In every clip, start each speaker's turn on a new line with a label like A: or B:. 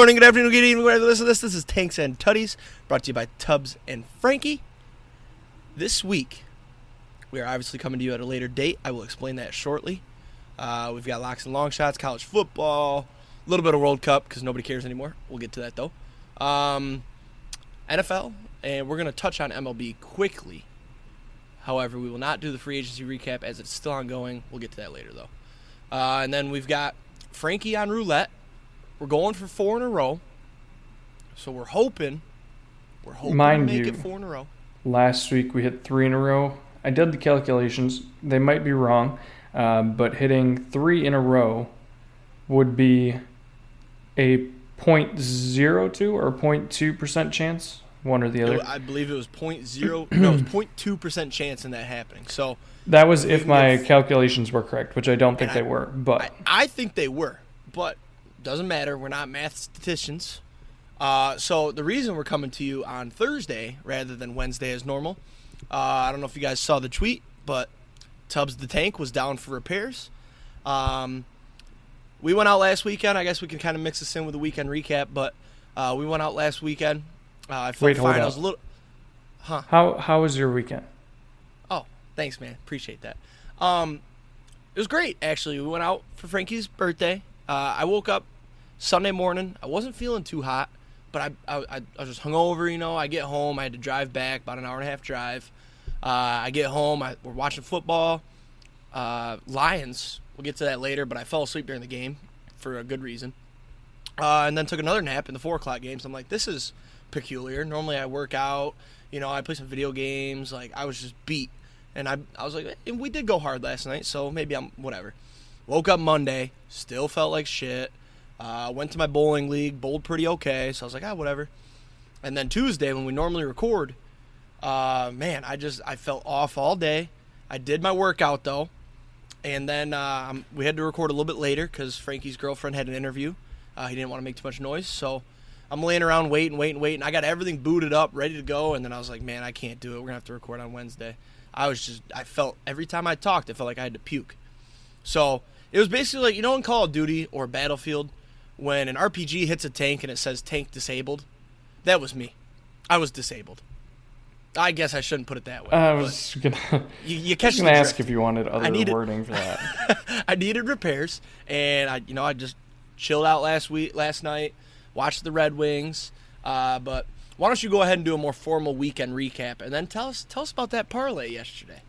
A: morning, good afternoon, good evening, wherever you listen to this. This is Tanks and Tutties, brought to you by Tubbs and Franke. This week, we are obviously coming to you at a later date. I will explain that shortly. We've got locks and long shots, college football, a little bit of World Cup, because nobody cares anymore. We'll get to that, though. NFL, and we're going to touch on MLB quickly. However, we will not do the free agency recap as it's still ongoing. We'll get to that later, though. And then we've got Franke on roulette. We're going for 4 in a row. So we're hoping
B: Mind
A: to make
B: you,
A: it 4 in a row.
B: Last week we hit 3 in a row. I did the calculations. They might be wrong, but hitting 3 in a row would be a 0.02 or 0.2% chance, one or the other.
A: I believe it was 0.2% chance in that happening. So
B: that was if my calculations were correct, which I don't think they were. But
A: I think they were, but doesn't matter. We're not mathematicians. So the reason we're coming to you on Thursday rather than Wednesday as normal, I don't know if you guys saw the tweet, but Tubbs the Tank was down for repairs. We went out last weekend. I guess we can kind of mix this in with the weekend recap, but we went out last weekend. I felt fine. I was a little... Huh?
B: How was your weekend?
A: Oh, thanks, man. Appreciate that. It was great, actually. We went out for Frankie's birthday. I woke up Sunday morning. I wasn't feeling too hot, but I was just hungover, you know. I get home. I had to drive back, about an hour and a half drive. I get home. We're watching football. Lions. We'll get to that later, but I fell asleep during the game for a good reason. And then took another nap in the 4 o'clock game. So I'm like, this is peculiar. Normally I work out. You know, I play some video games. Like, I was just beat. And I was like, and we did go hard last night, so maybe I'm whatever. Woke up Monday, still felt like shit. Went to my bowling league, bowled pretty okay, so I was like, whatever. And then Tuesday, when we normally record, man, I felt off all day. I did my workout, though. And then we had to record a little bit later because Frankie's girlfriend had an interview. He didn't want to make too much noise, so I'm laying around waiting. I got everything booted up, ready to go, and then I was like, man, I can't do it. We're going to have to record on Wednesday. I felt, every time I talked, I felt like I had to puke. So it was basically like, you know, in Call of Duty or Battlefield, when an RPG hits a tank and it says tank disabled, that was me. I was disabled. I guess I shouldn't put it that way.
B: I was gonna ask if you wanted other wording for that.
A: I needed repairs, and I just chilled out last night, watched the Red Wings. But why don't you go ahead and do a more formal weekend recap, and then tell us about that parlay yesterday.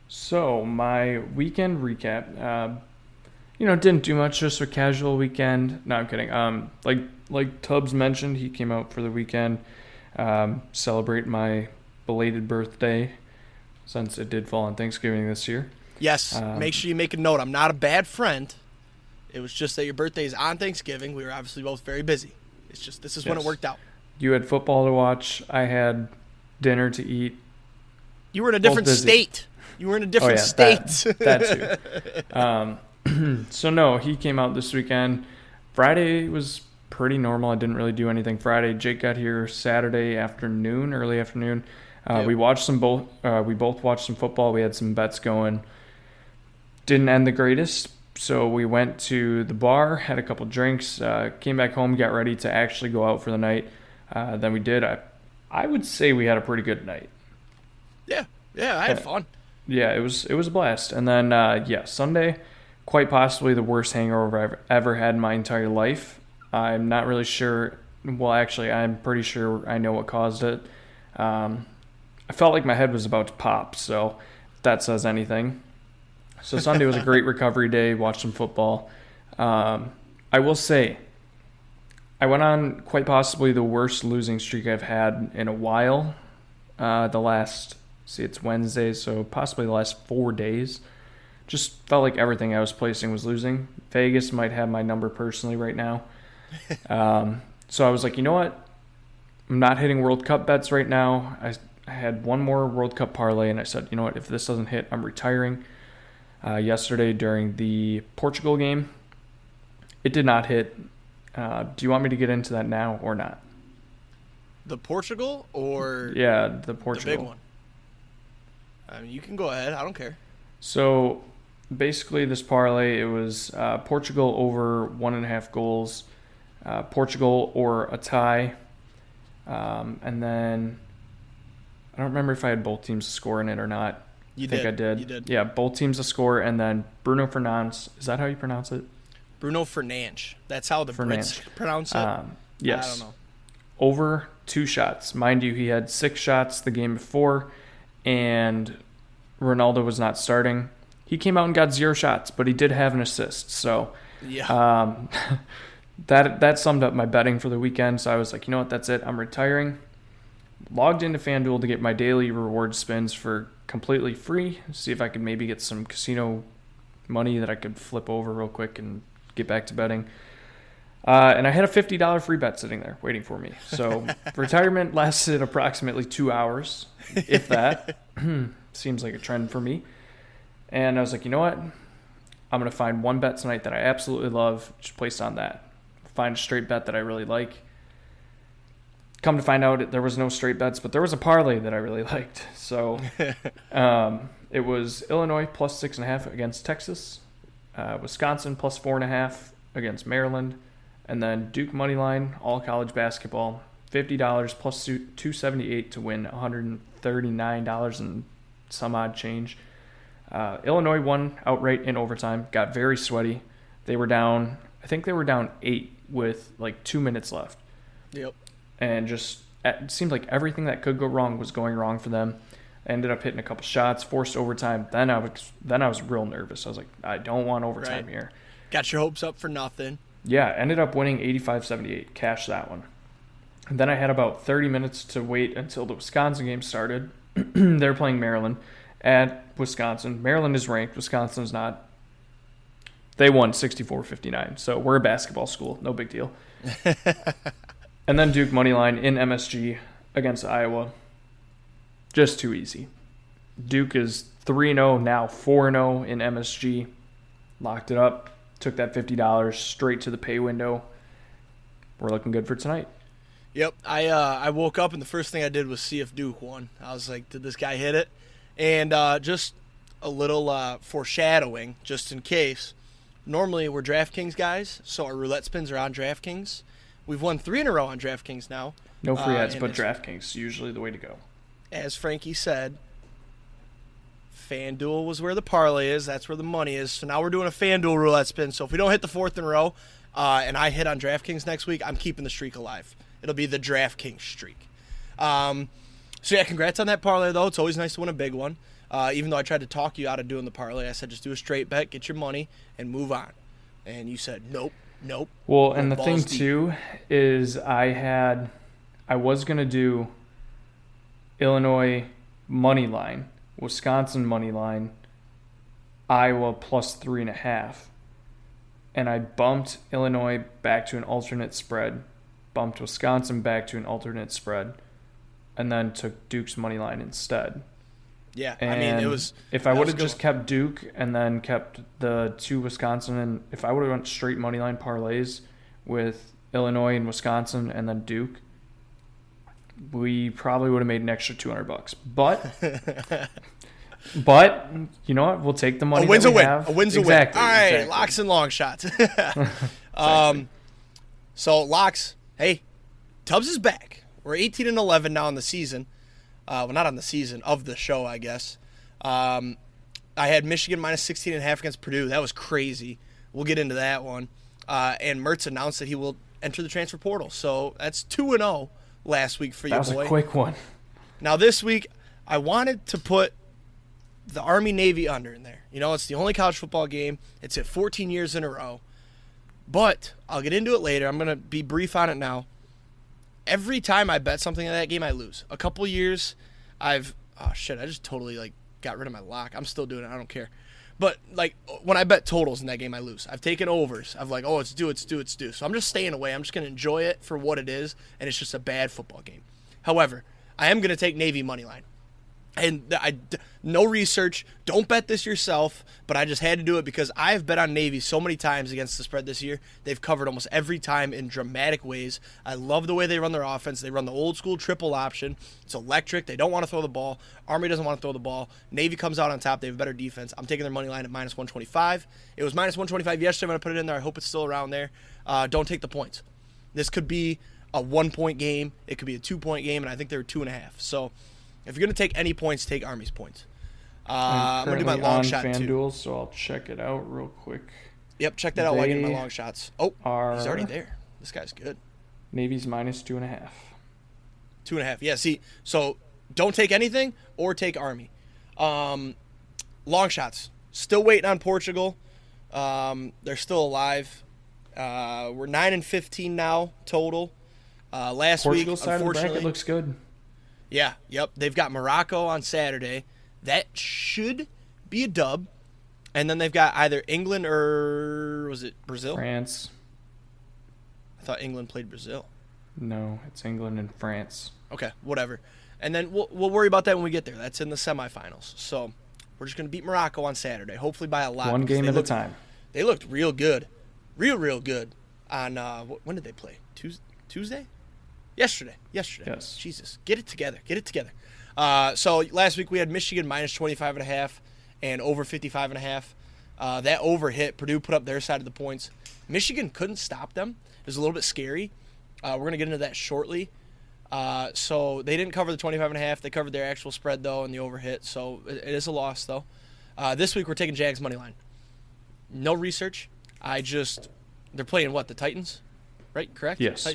B: So my weekend recap, didn't do much, just a casual weekend. No, I'm kidding. Like Tubbs mentioned, he came out for the weekend, celebrate my belated birthday, since it did fall on Thanksgiving this year.
A: Yes, make sure you make a note. I'm not a bad friend. It was just that your birthday is on Thanksgiving. We were obviously both very busy. It's just this is when it worked out.
B: You had football to watch. I had dinner to eat.
A: You were in a different state. You were in a different state.
B: That too. So no, he came out this weekend. Friday was pretty normal. I didn't really do anything Friday. Jake got here Saturday afternoon, early afternoon. Yep. We both watched some football. We had some bets going. Didn't end the greatest. So we went to the bar, had a couple drinks, came back home, got ready to actually go out for the night. Then we did. I would say we had a pretty good night.
A: Yeah, I had fun.
B: Yeah, it was a blast. And then Sunday, quite possibly the worst hangover I've ever had in my entire life. I'm not really sure. Well, actually, I'm pretty sure I know what caused it. I felt like my head was about to pop, so if that says anything. So Sunday was a great recovery day, watched some football. I will say, I went on quite possibly the worst losing streak I've had in a while. It's Wednesday, so possibly the last 4 days. Just felt like everything I was placing was losing. Vegas might have my number personally right now. So I was like, you know what? I'm not hitting World Cup bets right now. I had one more World Cup parlay, and I said, you know what? If this doesn't hit, I'm retiring. Yesterday during the Portugal game, it did not hit. Do you want me to get into that now or not?
A: The Portugal or
B: the Portugal,
A: the big one? I mean, you can go ahead. I don't care.
B: So basically, this parlay, it was Portugal over 1.5 goals. Portugal or a tie. And then I don't remember if I had both teams to score in it or not. I think I did.
A: You did.
B: Yeah, both teams to score, and then Bruno Fernandes. Is that how you pronounce it?
A: Bruno Fernandes. That's how the Brits pronounce it?
B: Yes.
A: I don't know.
B: Over 2 shots. Mind you, he had 6 shots the game before, and Ronaldo was not starting. He came out and got 0 shots, but he did have an assist. So
A: yeah.
B: that summed up my betting for the weekend. So I was like, you know what, that's it. I'm retiring. Logged into FanDuel to get my daily reward spins for completely free. See if I could maybe get some casino money that I could flip over real quick and get back to betting. And I had a $50 free bet sitting there waiting for me. So retirement lasted approximately 2 hours, if that. Seems like a trend for me. And I was like, you know what? I'm going to find one bet tonight that I absolutely love, just place on that. Find a straight bet that I really like. Come to find out, there was no straight bets, but there was a parlay that I really liked. So it was Illinois plus 6.5 against Texas, Wisconsin plus 4.5 against Maryland, and then Duke money line, all college basketball, $50 plus 278 to win $139 and some odd change. Illinois won outright in overtime, got very sweaty. They were down, I think they were down 8 with like 2 minutes left.
A: Yep.
B: And just, it seemed like everything that could go wrong was going wrong for them. I ended up hitting a couple shots, forced overtime. Then I was real nervous. I was like, I don't want overtime here.
A: Got your hopes up for nothing.
B: Yeah, ended up winning 85-78. Cashed that one. And then I had about 30 minutes to wait until the Wisconsin game started. They're playing Maryland at Wisconsin. Maryland is ranked. Wisconsin's not. They won 64-59. So we're a basketball school. No big deal. And then Duke money line in MSG against Iowa. Just too easy. Duke is 3-0, now 4-0 in MSG. Locked it up. Took that $50 straight to the pay window. We're looking good for tonight.
A: Yep. I woke up and the first thing I did was see if Duke won. I was like, did this guy hit it? And just a little foreshadowing, just in case. Normally we're DraftKings guys, so our roulette spins are on DraftKings. We've won 3 in a row on DraftKings now.
B: No free ads, but DraftKings, usually the way to go.
A: As Frankie said, FanDuel was where the parlay is. That's where the money is. So now we're doing a FanDuel roulette spin. So if we don't hit the 4th in a row and I hit on DraftKings next week, I'm keeping the streak alive. It'll be the DraftKings streak. So, yeah, congrats on that parlay, though. It's always nice to win a big one. Even though I tried to talk you out of doing the parlay, I said just do a straight bet, get your money, and move on. And you said, nope.
B: Well, and the thing, too, is I was going to do Illinois money line, Wisconsin money line, Iowa plus 3.5. And I bumped Illinois back to an alternate spread, bumped Wisconsin back to an alternate spread, and then took Duke's money line instead.
A: Yeah,
B: and
A: I mean, it was.
B: If I would have just kept Duke and then kept the 2 Wisconsin, and if I would have went straight money line parlays with Illinois and Wisconsin and then Duke, we probably would have made an extra $200. But you know what? We'll take the money.
A: A win's
B: that
A: a
B: we
A: win.
B: have.
A: A win's
B: exactly,
A: a win. All right,
B: exactly.
A: locks and long shots.
B: Exactly.
A: So locks. Hey, Tubbs is back. We're 18-11 now in the season. Well, not on the season, of the show, I guess. I had Michigan minus 16.5 against Purdue. That was crazy. We'll get into that one. And Mertz announced that he will enter the transfer portal. So that's 2-0 last week for you, boy.
B: That was a quick one.
A: Now this week, I wanted to put the Army-Navy under in there. You know, it's the only college football game. It's at 14 years in a row. But I'll get into it later. I'm going to be brief on it now. Every time I bet something in that game, I lose. A couple years, I just totally, got rid of my lock. I'm still doing it. I don't care. But, when I bet totals in that game, I lose. I've taken overs. I've it's due. So I'm just staying away. I'm just going to enjoy it for what it is, and it's just a bad football game. However, I am going to take Navy money line. And no research. Don't bet this yourself, but I just had to do it because I've bet on Navy so many times against the spread this year. They've covered almost every time in dramatic ways. I love the way they run their offense. They run the old school triple option. It's electric. They don't want to throw the ball. Army doesn't want to throw the ball. Navy comes out on top. They have a better defense. I'm taking their money line at minus 125. It was minus 125 yesterday when I put it in there. I hope it's still around there. Don't take the points. This could be a 1-point game. It could be a 2-point game, and I think they're 2.5. So if you're going to take any points, take Army's points. I'm going to do my long shot, too.
B: So I'll check it out real quick.
A: Yep, check that out while I get my long shots. Oh, he's already there. This guy's good.
B: Navy's minus 2.5.
A: 2.5. Yeah, see, so don't take anything or take Army. Long shots. Still waiting on Portugal. They're still alive. We're 9-15 now total. Last week,
B: Portugal's side of the bracket looks good.
A: Yeah, yep. They've got Morocco on Saturday. That should be a dub. And then they've got either England or, was it Brazil?
B: France.
A: I thought England played Brazil.
B: No, it's England and France.
A: Okay, whatever. And then we'll worry about that when we get there. That's in the semifinals. So we're just going to beat Morocco on Saturday, hopefully by a lot.
B: One game at a time.
A: They looked real good. Real good on, when did they play? Tuesday? Yesterday.
B: Yes.
A: Jesus. Get it together. So last week we had Michigan minus 25.5 and over 55.5. That over hit. Purdue put up their side of the points. Michigan couldn't stop them. It was a little bit scary. We're going to get into that shortly. So they didn't cover the 25.5. They covered their actual spread, though, and the over hit. So it is a loss, though. This week we're taking Jags money line. No research. They're playing what, the Titans? Right? Correct?
B: Yes.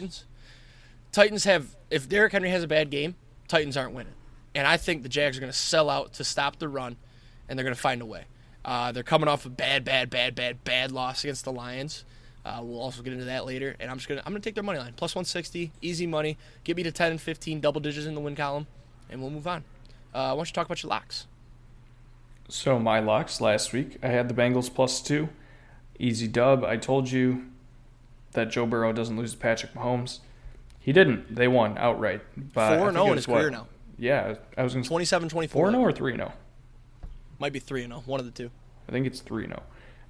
A: Titans have, if Derrick Henry has a bad game, Titans aren't winning. And I think the Jags are going to sell out to stop the run, and they're going to find a way. They're coming off a bad loss against the Lions. We'll also get into that later. And I'm gonna take their money line. Plus 160, easy money. Get me to 10 and 15, double digits in the win column, and we'll move on. Why don't you talk about your locks?
B: So my locks last week, I had the Bengals plus 2. Easy dub. I told you that Joe Burrow doesn't lose to Patrick Mahomes. He didn't. They won outright.
A: 4-0 in his career now.
B: Yeah, I was going to
A: 27-24.
B: 4-0 or 3-0?
A: Might be 3-0. One of the two.
B: I think it's 3-0.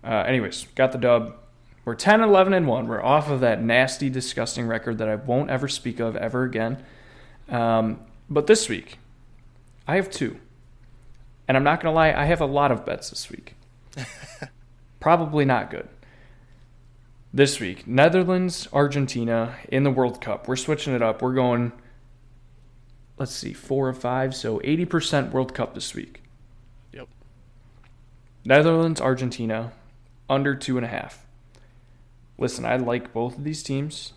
B: Anyways, got the dub. We're 10-11-1. We're off of that nasty, disgusting record that I won't ever speak of ever again. But this week, I have 2. And I'm not going to lie, I have a lot of bets this week. Probably not good. This week, Netherlands, Argentina in the World Cup. We're switching it up. We're going, 4 or 5, so 80% World Cup this week.
A: Yep.
B: Netherlands, Argentina, under 2.5. Listen, I like both of these teams,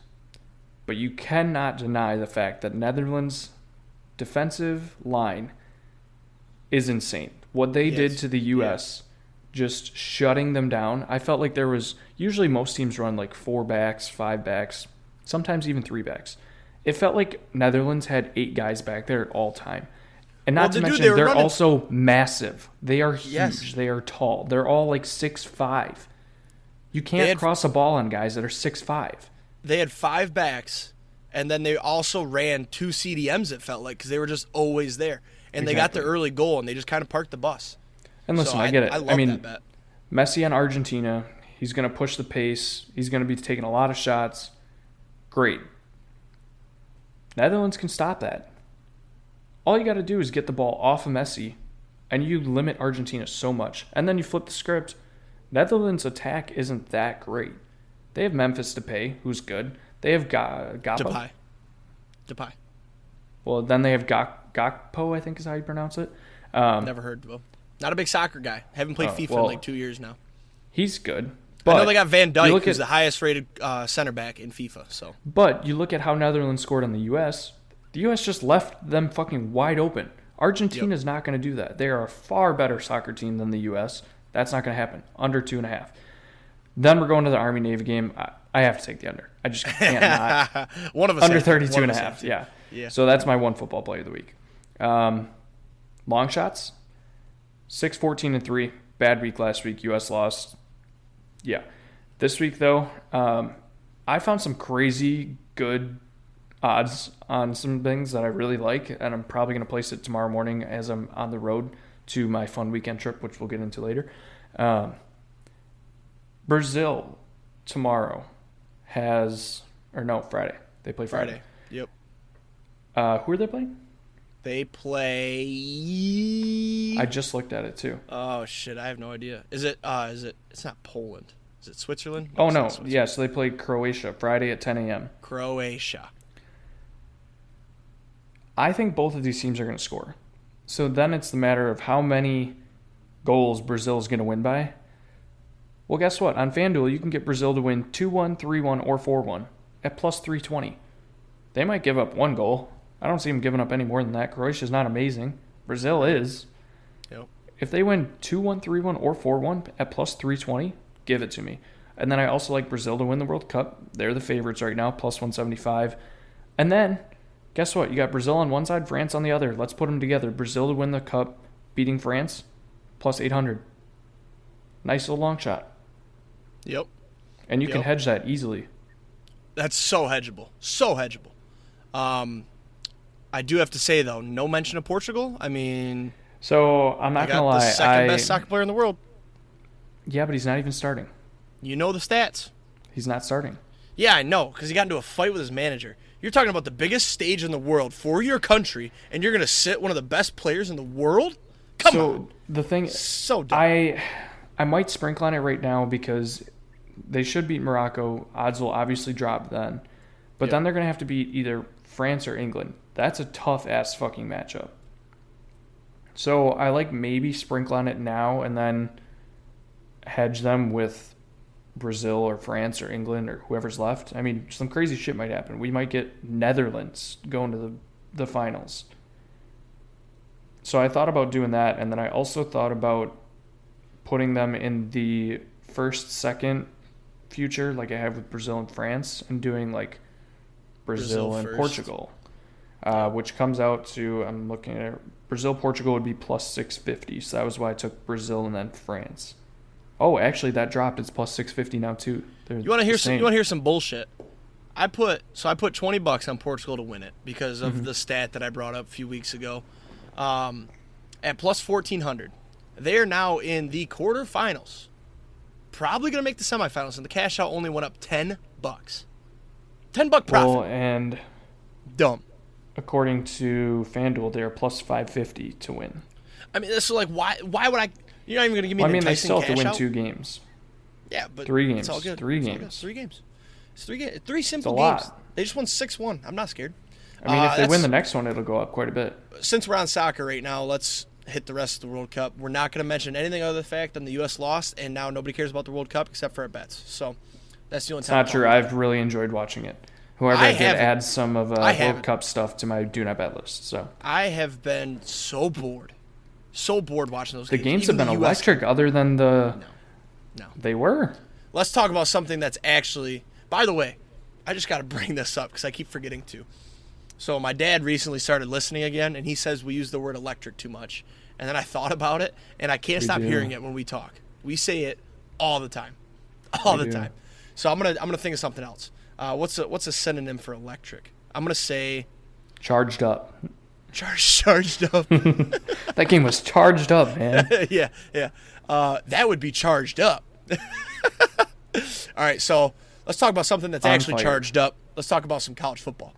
B: but you cannot deny the fact that Netherlands' defensive line is insane. What they did to the U.S., just shutting them down. I felt like there was, usually most teams run like 4 backs, 5 backs, sometimes even 3 backs. It felt like Netherlands had 8 guys back there at all time. And not to mention, they're also massive. They are huge. Yes. They are tall. They're all like 6'5". You can't cross a ball on guys that are 6'5".
A: They had 5 backs, and then they also ran 2 CDMs, it felt like, because they were just always there. And they got the early goal, and they just kind of parked the bus.
B: And listen, I get it.
A: I love that bet.
B: Messi on Argentina, he's going to push the pace. He's going to be taking a lot of shots. Great. Netherlands can stop that. All you got to do is get the ball off of Messi, and you limit Argentina so much. And then you flip the script. Netherlands' attack isn't that great. They have Memphis Depay, who's good. They have Gakpo.
A: Depay.
B: Well, then they have Gakpo, I think is how you pronounce it.
A: Never heard of him. Not a big soccer guy. Haven't played FIFA in like 2 years now.
B: He's good. But
A: I know they got Van Dijk, who's the highest-rated center back in FIFA. So,
B: but you look at how Netherlands scored on the U.S. The U.S. just left them fucking wide open. Argentina's not going to do that. They are a far better soccer team than the U.S. That's not going to happen. Under 2.5. Then we're going to the Army-Navy game. I have to take the under. I just can't not.
A: One of us
B: under 32.5. Yeah. So that's my one football play of the week. Long shots. 6-14-3. Bad week last week. U.S. lost. Yeah. This week, though, I found some crazy good odds on some things that I really like, and I'm probably going to place it tomorrow morning as I'm on the road to my fun weekend trip, which we'll get into later. Brazil tomorrow Friday. They play Friday.
A: Yep.
B: Who are they playing?
A: They play.
B: I just looked at it too.
A: Oh shit! I have no idea. Is it? It's not Poland. Is it Switzerland?
B: Oh,
A: it's
B: no.
A: not Switzerland.
B: Yeah, so they played Croatia Friday at 10 a.m.
A: Croatia.
B: I think both of these teams are going to score. So then it's the matter of how many goals Brazil is going to win by. Well, guess what? On FanDuel, you can get Brazil to win 2-1, 3-1, or 4-1 at plus 320. They might give up one goal. I don't see them giving up any more than that. Croatia's not amazing. Brazil is.
A: Yep.
B: If they win 2-1, 3-1, or 4-1 at plus 320, give it to me. And then I also like Brazil to win the World Cup. They're the favorites right now, plus 175. And then, guess what? You got Brazil on one side, France on the other. Let's put them together. Brazil to win the Cup, beating France, plus 800. Nice little long shot.
A: Yep.
B: And you can hedge that easily.
A: That's so hedgeable. So hedgeable. I do have to say, though, no mention of Portugal. I mean,
B: so I'm not going to lie.
A: The second best soccer player in the world.
B: Yeah, but he's not even starting.
A: You know the stats.
B: He's not starting.
A: Yeah, I know, because he got into a fight with his manager. You're talking about the biggest stage in the world for your country, and you're going to sit one of the best players in the world? Come on.
B: The thing,
A: so dumb.
B: I might sprinkle on it right now because they should beat Morocco. Odds will obviously drop then. But then they're going to have to beat either France or England. That's a tough-ass fucking matchup. So I like maybe sprinkle on it now and then hedge them with Brazil or France or England or whoever's left. I mean, some crazy shit might happen. We might get Netherlands going to the finals. So I thought about doing that, and then I also thought about putting them in the first, second future, like I have with Brazil and France, and doing like Brazil and
A: first.
B: Portugal, which comes out to, I'm looking at it, Brazil, Portugal would be plus 650. So that was why I took Brazil and then France. Oh, actually, that dropped. It's plus 650 now too.
A: You want to hear some? You want to hear some bullshit? I put $20 on Portugal to win it because of the stat that I brought up a few weeks ago. At plus 1,400, they are now in the quarterfinals. Probably gonna make the semifinals, and the cash out only went up $10. $10 profit.
B: Well, and
A: dumb.
B: According to FanDuel, they're plus 550 to win.
A: I mean, this is like why would I? You're not even gonna give me.
B: Well,
A: an
B: I mean, they
A: enticing
B: still have to win
A: cash out?
B: 2 games.
A: Yeah, but
B: 3 games.
A: It's all good.
B: 3
A: It's
B: games.
A: all good. 3 games. It's 3 games. 3 simple
B: It's a
A: games.
B: lot.
A: They just won 6-1. I'm not scared.
B: I mean, if they win the next one, it'll go up quite a bit.
A: Since we're on soccer right now, let's hit the rest of the World Cup. We're not going to mention anything other than the fact that the U.S. lost, and now nobody cares about the World Cup except for our bets. So that's the only time.
B: It's not true. I've really enjoyed watching it. However, I did add some of World Cup stuff to my do not bet list. So
A: I have been so bored watching those games.
B: The games have been electric. Other than
A: no,
B: they were.
A: Let's talk about something that's actually. By the way, I just got to bring this up because I keep forgetting to. So my dad recently started listening again, and he says we use the word electric too much. And then I thought about it, and I can't stop hearing it when we talk. We say it all the time, time. So I'm gonna think of something else. What's a synonym for electric? I'm gonna say
B: charged up.
A: Charged up.
B: That game was charged up, man.
A: yeah. That would be charged up. All right, so let's talk about something that's actually charged up. Let's talk about some college football.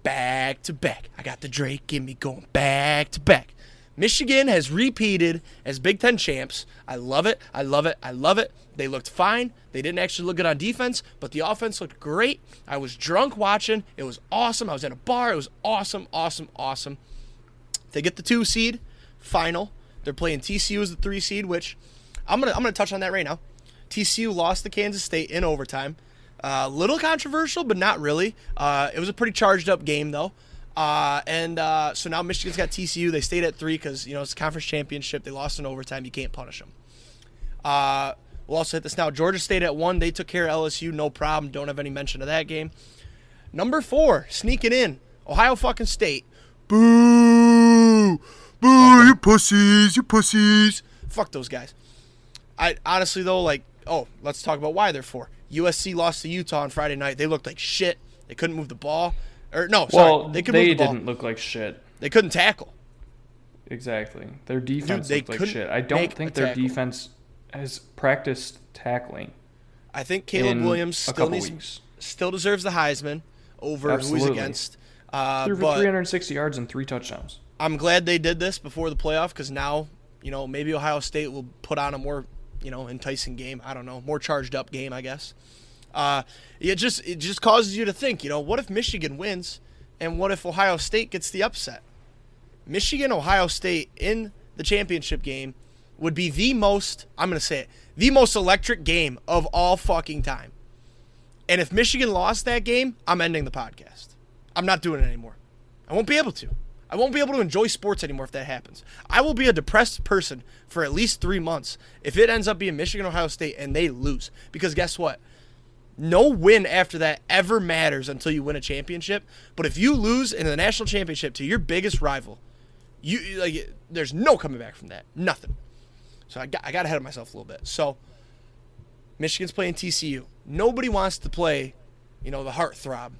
A: Back to back. I got the Drake in me going back to back. Michigan has repeated as Big Ten champs. I love it. I love it. I love it. They looked fine. They didn't actually look good on defense, but the offense looked great. I was drunk watching. It was awesome. I was at a bar. It was awesome, awesome, awesome. They get the 2 seed final. They're playing TCU as the 3 seed, which I'm gonna touch on that right now. TCU lost to Kansas State in overtime. Little controversial, but not really. It was a pretty charged up game though. So now Michigan's got TCU. They stayed at 3 because it's a conference championship. They lost in overtime. You can't punish them. We'll also hit this now. Georgia stayed at 1. They took care of LSU. No problem. Don't have any mention of that game. Number 4, sneaking in. Ohio fucking State. Boo! Boo! You pussies! You pussies! Fuck those guys. I honestly though, let's talk about why they're 4. USC lost to Utah on Friday night. They looked like shit. They couldn't move the ball. They could move the ball.
B: They didn't look like shit.
A: They couldn't tackle.
B: Exactly. Their defense looked like shit. I don't think their defense has practiced tackling.
A: I think Caleb Williams still deserves the Heisman over who he's against.
B: Threw for 360 yards and 3 touchdowns.
A: I'm glad they did this before the playoff because now, maybe Ohio State will put on a more enticing game. I don't know, more charged up game, I guess. It just causes you to think, what if Michigan wins, and what if Ohio State gets the upset? Michigan, Ohio State in the championship game would be the most electric game of all fucking time. And if Michigan lost that game, I'm ending the podcast. I'm not doing it anymore. I won't be able to. I won't be able to enjoy sports anymore if that happens. I will be a depressed person for at least 3 months if it ends up being Michigan, Ohio State, and they lose. Because guess what? No win after that ever matters until you win a championship. But if you lose in the national championship to your biggest rival, there's no coming back from that. Nothing. So I got ahead of myself a little bit. So Michigan's playing TCU. Nobody wants to play, the heartthrob,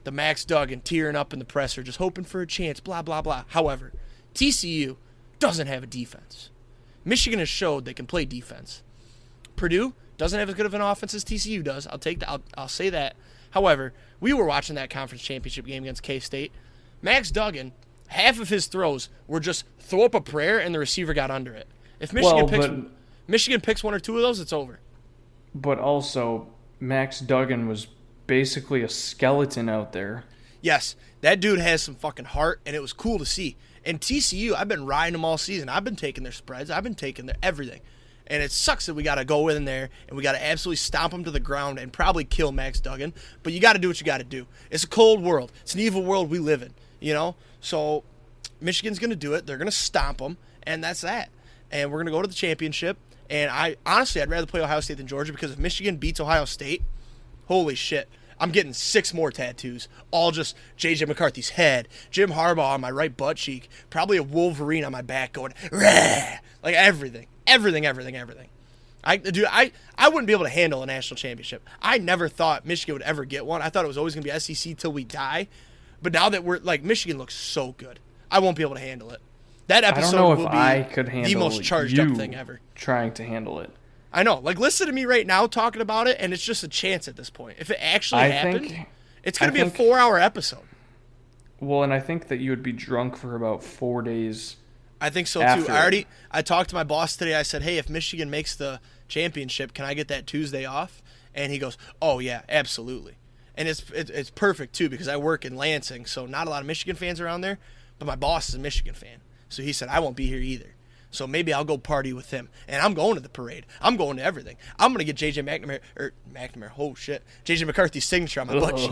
A: the Max Duggan tearing up in the presser, just hoping for a chance, blah, blah, blah. However, TCU doesn't have a defense. Michigan has showed they can play defense. Purdue doesn't have as good of an offense as TCU does. I'll say that. However, we were watching that conference championship game against K-State. Max Duggan, half of his throws were just throw up a prayer and the receiver got under it. If Michigan picks one or two of those, it's over.
B: But also, Max Duggan was basically a skeleton out there.
A: Yes, that dude has some fucking heart, and it was cool to see. And TCU, I've been riding them all season. I've been taking their spreads. I've been taking their everything. And it sucks that we got to go in there and we got to absolutely stomp him to the ground and probably kill Max Duggan. But you got to do what you got to do. It's a cold world. It's an evil world we live in, So Michigan's going to do it. They're going to stomp them, and that's that. And we're going to go to the championship. And I'd rather play Ohio State than Georgia, because if Michigan beats Ohio State, holy shit, I'm getting 6 more tattoos, all just J.J. McCarthy's head, Jim Harbaugh on my right butt cheek, probably a Wolverine on my back going, rah! Like everything. I wouldn't be able to handle a national championship. I never thought Michigan would ever get one. I thought it was always going to be SEC till we die. But now that Michigan looks so good, I won't be able to handle it. That episode will be the most charged up thing ever.
B: Trying to handle it.
A: I know. Listen to me right now talking about it, and it's just a chance at this point. If it actually happened, it's going to be a 4-hour episode.
B: Well, and I think that you would be drunk for about 4 days.
A: I think so too. I talked to my boss today. I said, hey, if Michigan makes the championship, can I get that Tuesday off? And he goes, oh, yeah, absolutely. And it's perfect, too, because I work in Lansing, so not a lot of Michigan fans around there, but my boss is a Michigan fan. So he said, I won't be here either. So maybe I'll go party with him. And I'm going to the parade. I'm going to everything. I'm going to get J.J. McNamara, oh shit, J.J. McCarthy's signature on my butt cheek.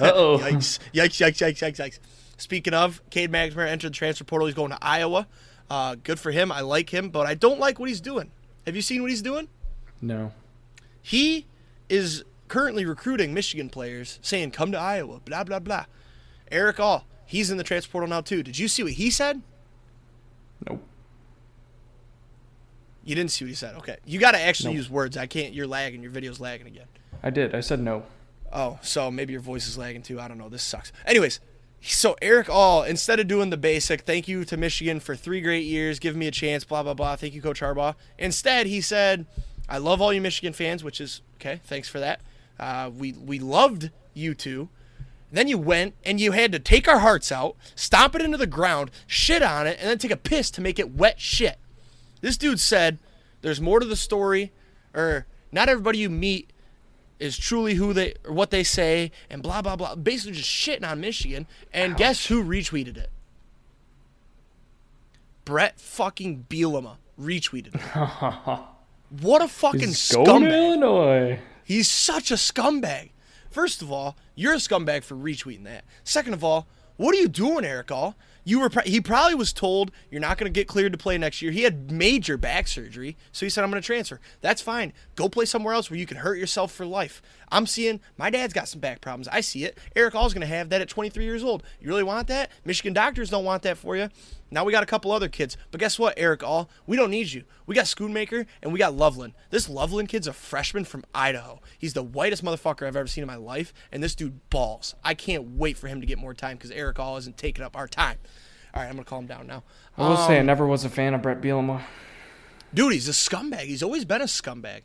B: Uh-oh.
A: Yikes. Speaking of, Cade McNamara entered the transfer portal. He's going to Iowa. Good for him. I like him, but I don't like what he's doing. Have you seen what he's doing?
B: No.
A: He is currently recruiting Michigan players, saying, come to Iowa, blah, blah, blah. Eric All, he's in the transfer portal now too. Did you see what he said?
B: Nope.
A: You didn't see what he said. Okay. You got to actually use words. I can't. You're lagging. Your video's lagging again.
B: I did. I said no.
A: Oh, so maybe your voice is lagging too. I don't know. This sucks. Anyways, so Eric All, instead of doing the basic, thank you to Michigan for 3 great years, give me a chance, blah, blah, blah, thank you, Coach Harbaugh. Instead, he said, I love all you Michigan fans, which is, okay, thanks for that. We loved you two. Then you went and you had to take our hearts out, stomp it into the ground, shit on it, and then take a piss to make it wet shit. This dude said there's more to the story, or not everybody you meet is truly who they or what they say, and blah, blah, blah. Basically just shitting on Michigan. And guess who retweeted it? Brett fucking Bielema retweeted it. What a fucking scumbag.
B: Going to Illinois.
A: He's such a scumbag. First of all, you're a scumbag for retweeting that. Second of all, what are you doing, Eric All? He probably was told you're not going to get cleared to play next year. He had major back surgery, so he said, I'm going to transfer. That's fine. Go play somewhere else where you can hurt yourself for life. I'm seeing my dad's got some back problems. I see it. Eric All's going to have that at 23 years old. You really want that? Michigan doctors don't want that for you. Now we got a couple other kids. But guess what, Eric All? We don't need you. We got Schoonmaker and we got Loveland. This Loveland kid's a freshman from Idaho. He's the whitest motherfucker I've ever seen in my life, and this dude balls. I can't wait for him to get more time because Eric All isn't taking up our time. All right, I'm going to calm down now.
B: I will say I never was a fan of Brett Bielema.
A: Dude, he's a scumbag. He's always been a scumbag.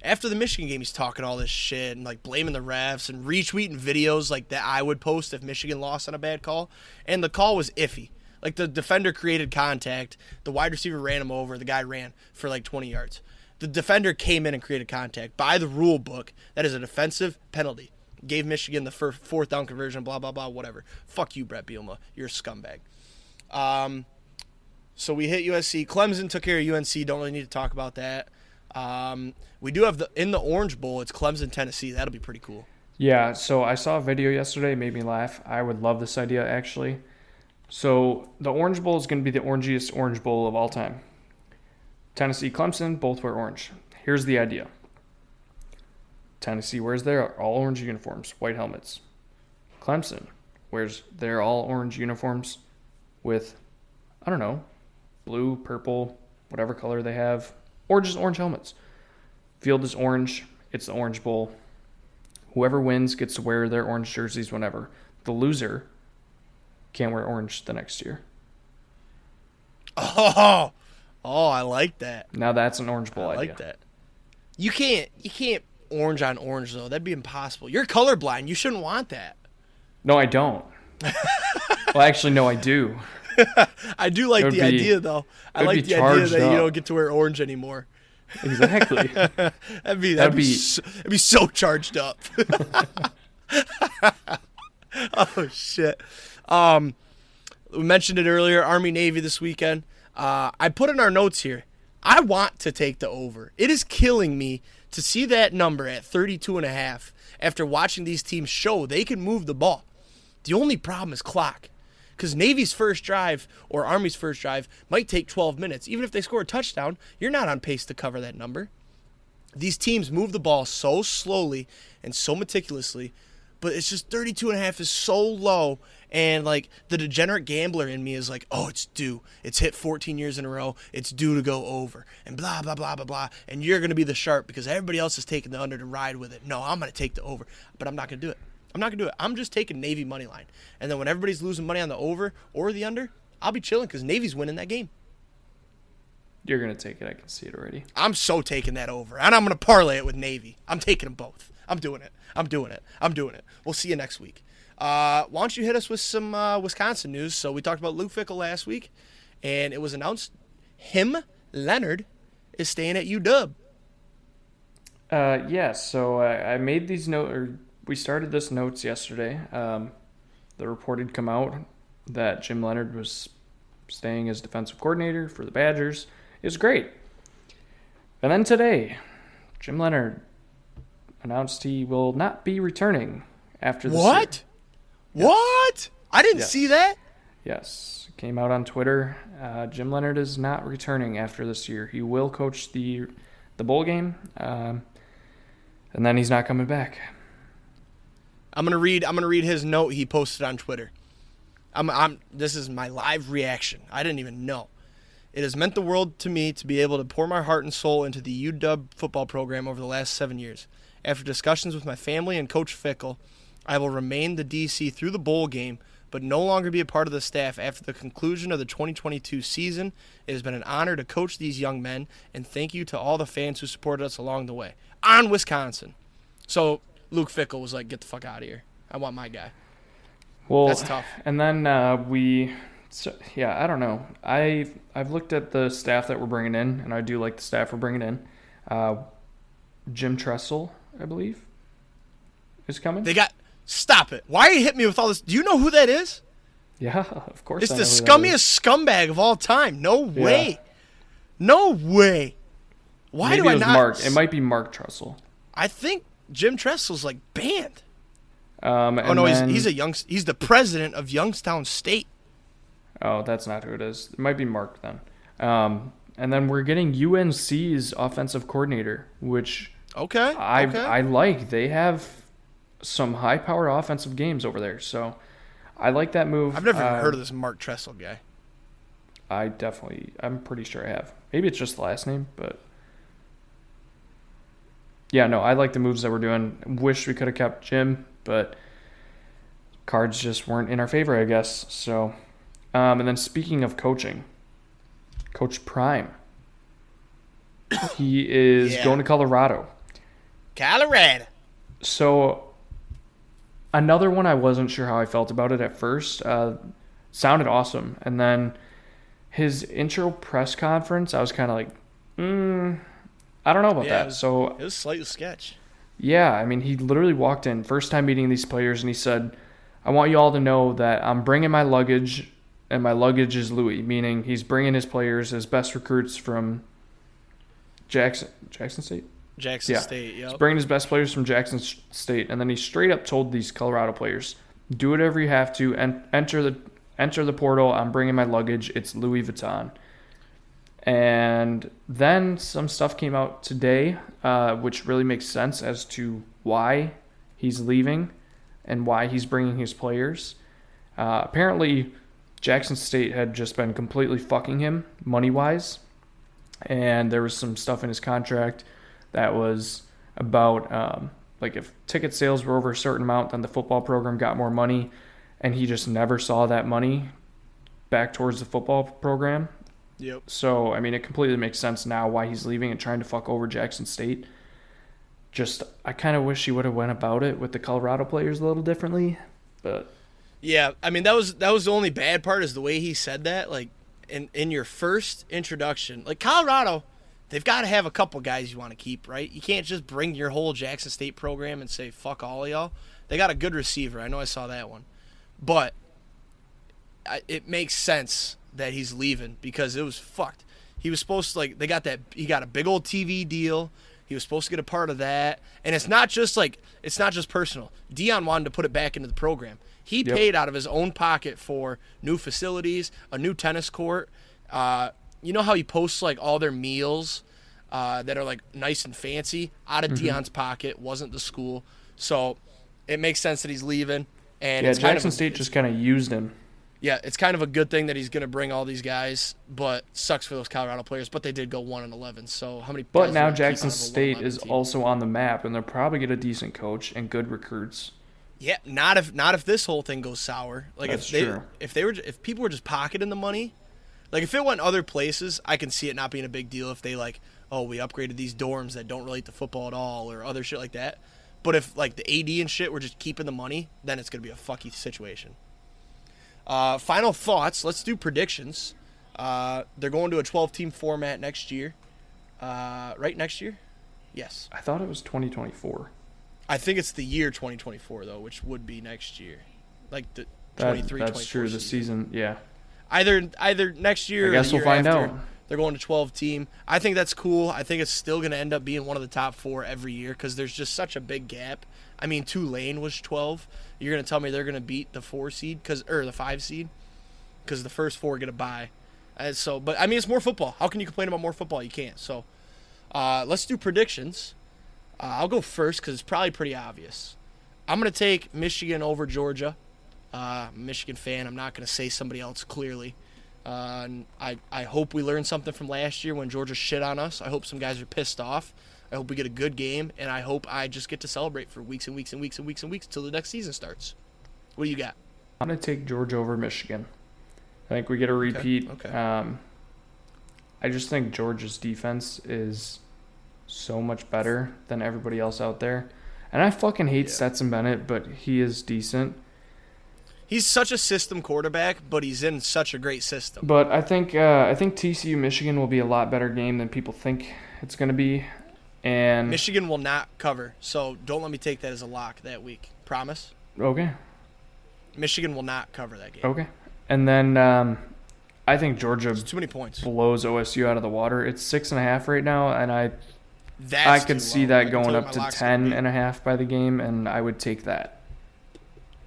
A: After the Michigan game, he's talking all this shit and blaming the refs and retweeting videos that I would post if Michigan lost on a bad call. And the call was iffy. The defender created contact. The wide receiver ran him over. The guy ran for 20 yards. The defender came in and created contact. By the rule book, that is a defensive penalty. Gave Michigan the fourth down conversion, blah, blah, blah, whatever. Fuck you, Brett Bielema. You're a scumbag. So we hit USC. Clemson took care of UNC. Don't really need to talk about that. We do have in the Orange Bowl, it's Clemson, Tennessee. That'll be pretty cool.
B: Yeah, so I saw a video yesterday. It made me laugh. I would love this idea, actually. So the Orange Bowl is going to be the orangiest Orange Bowl of all time. Tennessee, Clemson, both wear orange. Here's the idea. Tennessee wears their all-orange uniforms, white helmets. Clemson wears their all-orange uniforms with, I don't know, blue, purple, whatever color they have, or just orange helmets. Field is orange. It's the Orange Bowl. Whoever wins gets to wear their orange jerseys whenever. The loser can't wear orange the next year.
A: Oh, I like that.
B: Now that's an Orange Bowl idea.
A: I like that. You can't orange on orange, though. That'd be impossible. You're colorblind. You shouldn't want that.
B: No, I don't. Well, actually, no, I do.
A: I do like the idea, though. I like the idea that you don't get to wear orange anymore.
B: Exactly.
A: that'd be so charged up. Oh shit. We mentioned it earlier, Army Navy this weekend. I put in our notes here, I want to take the over. It is killing me to see that number at 32.5 after watching these teams show they can move the ball. The only problem is clock. Because Navy's first drive or Army's first drive might take 12 minutes. Even if they score a touchdown, you're not on pace to cover that number. These teams move the ball so slowly and so meticulously, but it's just 32.5 is so low. And like the degenerate gambler in me is like, oh, it's due. It's hit 14 years in a row. It's due to go over and blah, blah, blah, blah, blah. And you're going to be the sharp because everybody else is taking the under to ride with it. No, I'm going to take the over, but I'm not going to do it. I'm just taking Navy money line. And then when everybody's losing money on the over or the under, I'll be chilling because Navy's winning that game.
B: You're going to take it. I can see it already.
A: I'm so taking that over. And I'm going to parlay it with Navy. I'm taking them both. I'm doing it. We'll see you next week. Why don't you hit us with some Wisconsin news? So we talked about Luke Fickell last week, and it was announced Leonard, is staying at UW.
B: Yeah, so I made these notes, we started this notes yesterday. The report had come out that Jim Leonard was staying as defensive coordinator for the Badgers. It was great. And then today, Jim Leonard announced he will not be returning after this year.
A: What? What? I didn't see that.
B: Yes. It came out on Twitter. Jim Leonard is not returning after this year. He will coach the bowl game, and then he's not coming back.
A: I'm gonna read his note he posted on Twitter. This is my live reaction. I didn't even know. It has meant the world to me to be able to pour my heart and soul into the UW football program over the last 7 years. After discussions with my family and Coach Fickell, I will remain the DC through the bowl game, but no longer be a part of the staff after the conclusion of the 2022 season. It has been an honor to coach these young men, and thank you to all the fans who supported us along the way. On Wisconsin. So Luke Fickell was like, get the fuck out of here. I want my guy.
B: Well,
A: that's tough.
B: And then I don't know. I've looked at the staff that we're bringing in, and I do like the staff we're bringing in. Jim Tressel, I believe, is coming.
A: Stop it. Why are you hitting me with all this? Do you know who that is?
B: Yeah, of course.
A: It's the scummiest scumbag of all time. No way. Yeah. No way. Why
B: Maybe
A: do I not?
B: Mark. It might be Mark Tressel.
A: I think Jim Tressel's like banned.
B: Then,
A: he's the president of Youngstown State.
B: Oh, that's not who it is. It might be Mark then. And then we're getting UNC's offensive coordinator, which I like. They have some high-powered offensive games over there, so I like that move.
A: I've never even heard of this Mark Tressel guy.
B: I'm pretty sure I have. Maybe it's just the last name, but yeah, no, I like the moves that we're doing. Wish we could have kept Jim, but cards just weren't in our favor, I guess. So, and then speaking of coaching, Coach Prime, he is going to Colorado. So, another one I wasn't sure how I felt about it at first. Sounded awesome. And then his intro press conference, I was kind of like, I don't know about
A: Yeah,
B: that. So
A: it was slightly sketch.
B: yeah, I mean, he literally walked in first time meeting these players, and he said, "I want you all to know that I'm bringing my luggage, and my luggage is Louis," meaning he's bringing his players, his best recruits from Jackson State.
A: Jackson
B: Yeah,
A: State,
B: he's
A: yep.
B: bringing his best players from Jackson State, and then he straight up told these Colorado players, "Do whatever you have to, and enter the portal. I'm bringing my luggage. It's Louis Vuitton." And then some stuff came out today, which really makes sense as to why he's leaving and why he's bringing his players. Apparently, Jackson State had just been completely fucking him money-wise, and there was some stuff in his contract that was about like if ticket sales were over a certain amount, then the football program got more money, and he just never saw that money back towards the football program.
A: Yep.
B: So, I mean, it completely makes sense now why he's leaving and trying to fuck over Jackson State. Just, I kind of wish he would have went about it with the Colorado players a little differently, but
A: Yeah, I mean that was the only bad part is the way he said that. Like in your first introduction, like Colorado, they've got to have a couple guys you want to keep, right? You can't just bring your whole Jackson State program and say fuck all of y'all. They got a good receiver. I know I saw that one, but it makes sense that he's leaving because it was fucked. He was supposed to he got a big old TV deal. He was supposed to get a part of that, and it's not just personal. Dion wanted to put it back into the program. He paid out of his own pocket for new facilities, a new tennis court. You know how he posts like all their meals that are like nice and fancy out of Dion's pocket, wasn't the school. So it makes sense that he's leaving. And
B: yeah,
A: it's
B: Jackson State just kind of used him.
A: Yeah, it's kind of a good thing that he's going to bring all these guys, but sucks for those Colorado players. But they did go 1-11. So how many?
B: But
A: guys
B: now
A: do you keep
B: Jackson
A: out of a
B: State
A: 1-11
B: is
A: team?
B: also on the map, and they'll probably get a decent coach and good recruits.
A: Yeah, not if this whole thing goes sour. Like
B: That's true.
A: if people were just pocketing the money, like if it went other places, I can see it not being a big deal. If they we upgraded these dorms that don't relate to football at all or other shit like that. But if like the AD and shit were just keeping the money, then it's gonna be a fucky situation. Final thoughts. Let's do predictions. They're going to a 12-team format next year. Right, next year? Yes.
B: I thought it was 2024.
A: I think it's the year 2024, though, which would be next year. Like the 23,
B: That's
A: 24
B: true. The season, yeah.
A: Either next year or
B: I guess
A: the
B: we'll
A: year
B: find
A: after.
B: out.
A: They're going to 12-team. I think that's cool. I think it's still going to end up being one of the top 4 every year because there's just such a big gap. I mean, Tulane was 12. You're going to tell me they're going to beat the 4 seed or the 5 seed because the first 4 get a bye. But I mean, it's more football. How can you complain about more football? You can't. So let's do predictions. I'll go first because it's probably pretty obvious. I'm going to take Michigan over Georgia. Michigan fan. I'm not going to say somebody else clearly. I hope we learned something from last year when Georgia shit on us. I hope some guys are pissed off. I hope we get a good game, and I hope I just get to celebrate for weeks and weeks and weeks and weeks and weeks until the next season starts. What do you got?
B: I'm going to take Georgia over Michigan. I think we get a repeat.
A: Okay.
B: I just think Georgia's defense is so much better than everybody else out there. And I fucking hate Stetson Bennett, but he is decent.
A: He's such a system quarterback, but he's in such a great system.
B: But I think TCU Michigan will be a lot better game than people think it's going to be. And
A: Michigan will not cover, so don't let me take that as a lock that week. Promise?
B: Okay.
A: Michigan will not cover that game.
B: Okay. And then I think Georgia
A: It's too many points.
B: blows OSU out of the water. It's 6.5 right now, and I
A: That's
B: could
A: too
B: see
A: low.
B: that
A: I can
B: going
A: tell you
B: up
A: my
B: to
A: lock's gonna be-
B: 10.5 by the game, and I would take that.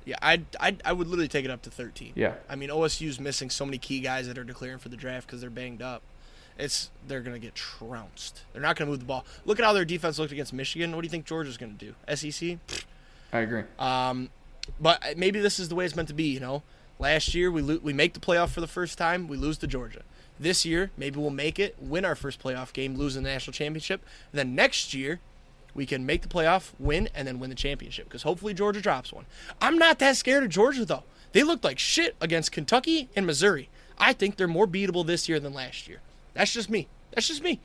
A: Yeah, I would literally take it up to 13.
B: Yeah.
A: I mean, OSU's missing so many key guys that are declaring for the draft because they're banged up. They're going to get trounced. They're not going to move the ball. Look at how their defense looked against Michigan. What do you think Georgia's going to do? SEC?
B: I agree.
A: But maybe this is the way it's meant to be, you know. Last year, we make the playoff for the first time. We lose to Georgia. This year, maybe we'll make it, win our first playoff game, lose the national championship. And then next year, we can make the playoff, win, and then win the championship because hopefully Georgia drops one. I'm not that scared of Georgia, though. They looked like shit against Kentucky and Missouri. I think they're more beatable this year than last year. That's just me.
B: Okay.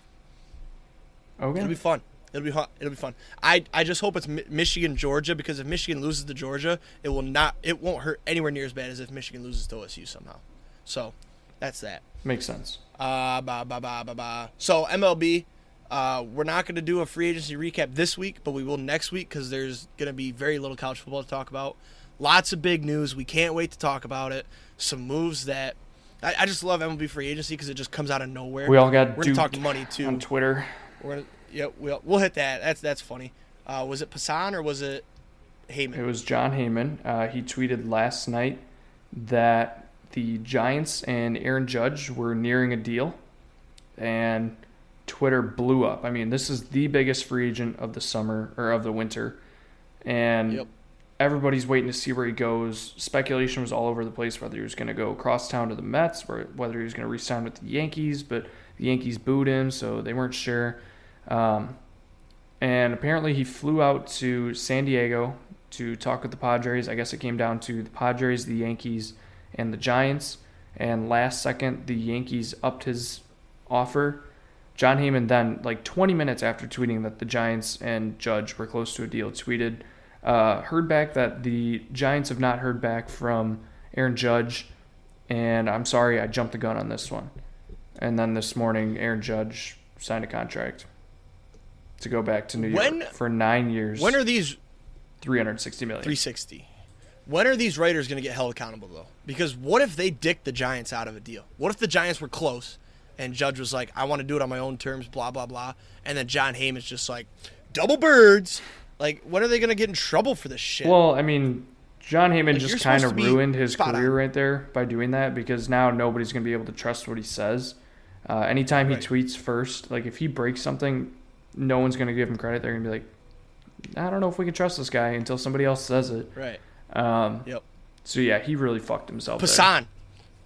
A: It'll be fun. It'll be fun. I just hope it's Michigan Georgia because if Michigan loses to Georgia, it won't hurt anywhere near as bad as if Michigan loses to OSU somehow. So, that's that.
B: Makes sense.
A: So MLB, We're not going to do a free agency recap this week, but we will next week because there's going to be very little college football to talk about. Lots of big news. We can't wait to talk about it. Some moves that I just love MLB free agency because it just comes out of nowhere.
B: We all got
A: We're going to talk money too
B: on Twitter.
A: We'll hit that. That's funny. Was it Passan or was it Heyman?
B: It was John Heyman. He tweeted last night that the Giants and Aaron Judge were nearing a deal, and Twitter blew up. I mean, this is the biggest free agent of the summer or of the winter, and everybody's waiting to see where he goes. Speculation was all over the place whether he was going to go across town to the Mets or whether he was going to re-sign with the Yankees, but the Yankees booed him, so they weren't sure. And apparently he flew out to San Diego to talk with the Padres. I guess it came down to the Padres, the Yankees, and the Giants. And last second, the Yankees upped his offer. John Heyman then, 20 minutes after tweeting that the Giants and Judge were close to a deal, tweeted, heard back that the Giants have not heard back from Aaron Judge, and I'm sorry I jumped the gun on this one. And then this morning, Aaron Judge signed a contract to go back to New York for 9 years.
A: When are these
B: $360 million?
A: $360. When are these writers going to get held accountable, though? Because what if they dicked the Giants out of a deal? What if the Giants were close and Judge was like, I want to do it on my own terms, blah, blah, blah, and then John Heyman's just like, double birds. When are they going to get in trouble for this shit?
B: Well, I mean, John Heyman just kind of ruined his career right there by doing that because now nobody's going to be able to trust what he says. Anytime he tweets first, if he breaks something, no one's going to give him credit. They're going to be like, I don't know if we can trust this guy until somebody else says it.
A: Right.
B: So, yeah, he really fucked himself
A: there.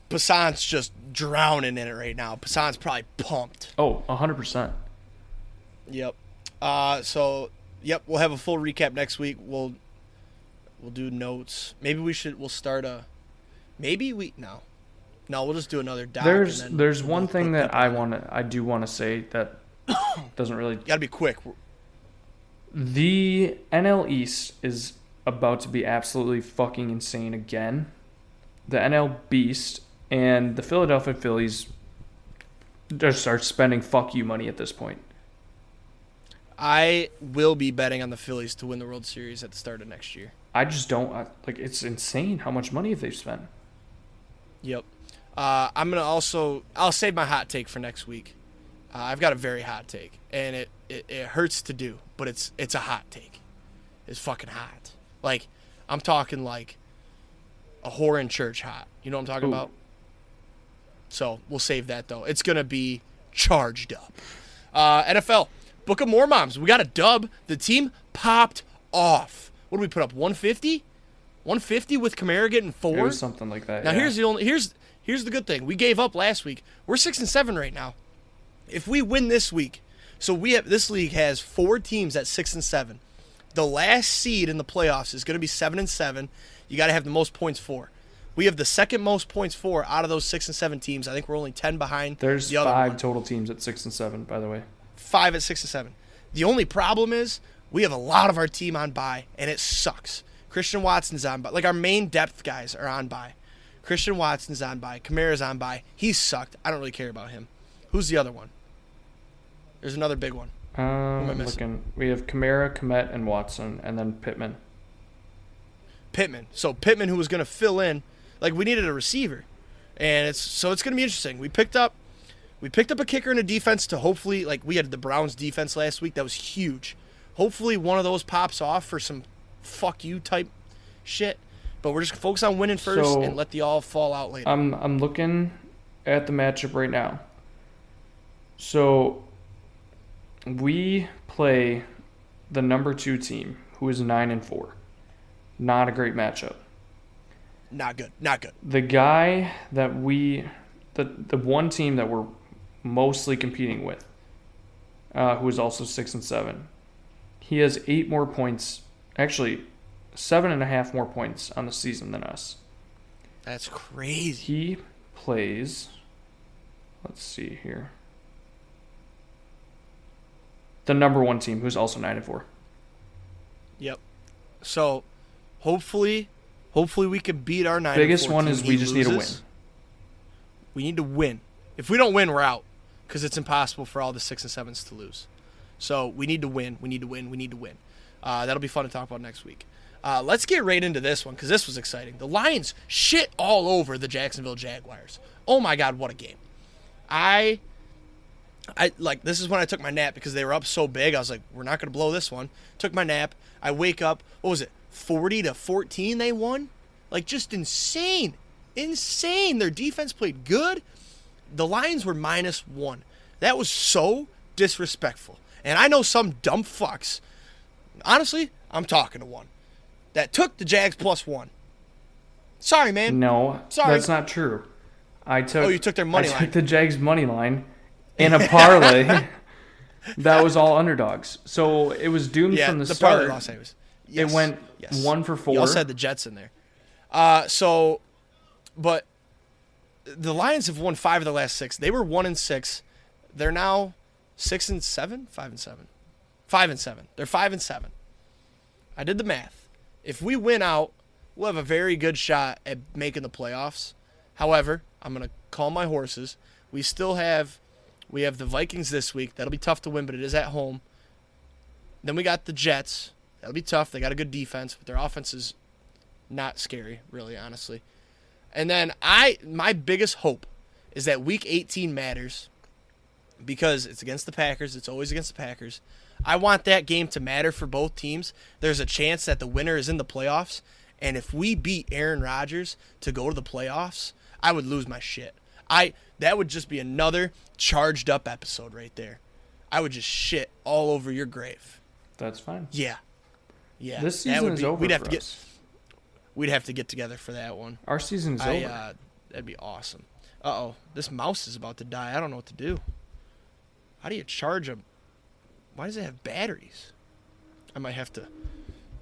A: Passan's just drowning in it right now. Passan's probably pumped.
B: Oh, 100%.
A: Yep. We'll have a full recap next week. We'll do notes. Maybe we'll start a... No, we'll just do another doc.
B: There's one thing that I do want to say that doesn't really...
A: Got to be quick.
B: The NL East is about to be absolutely fucking insane again. The NL Beast and the Philadelphia Phillies just start spending fuck you money at this point.
A: I will be betting on the Phillies to win the World Series at the start of next year.
B: I just don't... it's insane how much money they've spent.
A: Yep. I'm going to I'll save my hot take for next week. I've got a very hot take, and it hurts to do, but it's a hot take. It's fucking hot. I'm talking a whore in church hot. You know what I'm talking about? So we'll save that, though. It's going to be charged up. NFL, Book of Mormoms. We got a dub. The team popped off. What did we put up, 150? 150 with Kamara getting 4?
B: It was something like that.
A: Now, here's the good thing. We gave up last week. We're 6-7 right now. If we win this week, so this league has 4 teams at 6-7. The last seed in the playoffs is going to be 7-7. You got to have the most points for. We have the second most points for out of those 6-7 teams. I think we're only 10 behind.
B: There's
A: the other
B: 5 total teams at 6-7, by the way.
A: 5 at 6-7. The only problem is we have a lot of our team on bye, and it sucks. Christian Watson's on bye. Our main depth guys are on bye. Christian Watson's on bye. Kamara's on bye. He sucked. I don't really care about him. Who's the other one? There's another big one.
B: I'm looking. We have Kamara, Kmet, and Watson, and then Pittman.
A: So Pittman, who was going to fill in, we needed a receiver, and it's going to be interesting. We picked up a kicker and a defense to hopefully, we had the Browns defense last week. That was huge. Hopefully one of those pops off for some fuck you type shit. But we're just focused on winning first and let the all fall out later.
B: I'm looking at the matchup right now. So we play the number 2 team, who is 9-4. Not a great matchup.
A: Not good.
B: The guy that the one team that we're mostly competing with, who is also 6-7, he has 8 more points. Actually, 7.5 more points on the season than us.
A: That's crazy.
B: He plays, let's see here, the number 1 team, who's also 9-4.
A: Yep. So, hopefully we can beat our 9-4
B: biggest one
A: team.
B: is we just need to win.
A: We need to win. If we don't win, we're out. because it's impossible for all the 6 and 7s to lose. So we need to win. We need to win. We need to win. That'll be fun to talk about next week. Let's get right into this one because this was exciting. The Lions shit all over the Jacksonville Jaguars. Oh my God, what a game! I this is when I took my nap because they were up so big. I was like, we're not gonna blow this one. Took my nap. I wake up. What was it? 40-14. They won. Like just insane. Their defense played good. The Lions were -1. That was so disrespectful. And I know some dumb fucks. Honestly, I'm talking to one that took the Jags +1. Sorry, man.
B: No,
A: sorry.
B: That's not true.
A: You took their money line.
B: I took the Jags money line in a parlay. That was all underdogs. So it was doomed from the start.
A: Parlay Los Angeles. Yes.
B: It went 1 for 4.
A: You also had the Jets in there. But the Lions have won 5 of the last 6. They were 1-6. They're now 6-7, 5-7, 5-7. They're 5-7. I did the math. If we win out, we'll have a very good shot at making the playoffs. However, I'm gonna call my horses. We have the Vikings this week. That'll be tough to win, but it is at home. Then we got the Jets. That'll be tough. They got a good defense, but their offense is not scary, really, honestly. And then my biggest hope is that Week 18 matters because it's against the Packers. It's always against the Packers. I want that game to matter for both teams. There's a chance that the winner is in the playoffs, and if we beat Aaron Rodgers to go to the playoffs, I would lose my shit. That would just be another charged up episode right there. I would just shit all over your grave.
B: That's fine.
A: Yeah.
B: This season is over for us.
A: We'd have to get together for that one.
B: Our season is over.
A: That'd be awesome. Uh-oh. This mouse is about to die. I don't know what to do. How do you charge a... Why does it have batteries? I might have to...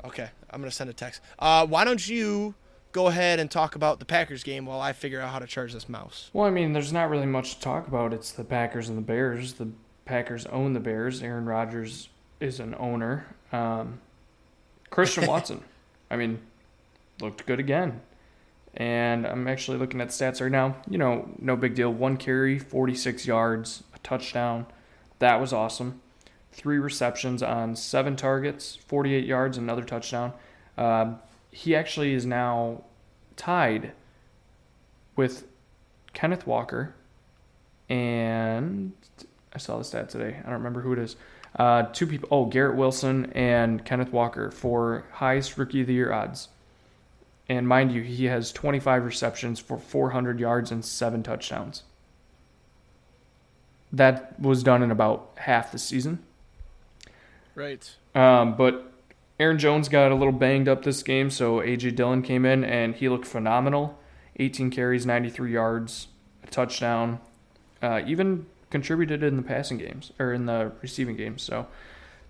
A: Okay, I'm going to send a text. Why don't you go ahead and talk about the Packers game while I figure out how to charge this mouse?
B: Well, I mean, there's not really much to talk about. It's the Packers and the Bears. The Packers own the Bears. Aaron Rodgers is an owner. Christian Watson, I mean, looked good again. And I'm actually looking at stats right now. You know, no big deal. 1 carry, 46 yards, a touchdown. That was awesome. 3 receptions on 7 targets, 48 yards, another touchdown. He actually is now tied with Kenneth Walker, and I saw the stat today. I don't remember who it is. 2 people. Oh, Garrett Wilson and Kenneth Walker for highest Rookie of the Year odds. And mind you, he has 25 receptions for 400 yards and 7 touchdowns. That was done in about half the season.
A: Right.
B: But Aaron Jones got a little banged up this game, so A.J. Dillon came in, and he looked phenomenal. 18 carries, 93 yards, a touchdown. Even contributed in the passing games, or in the receiving games. So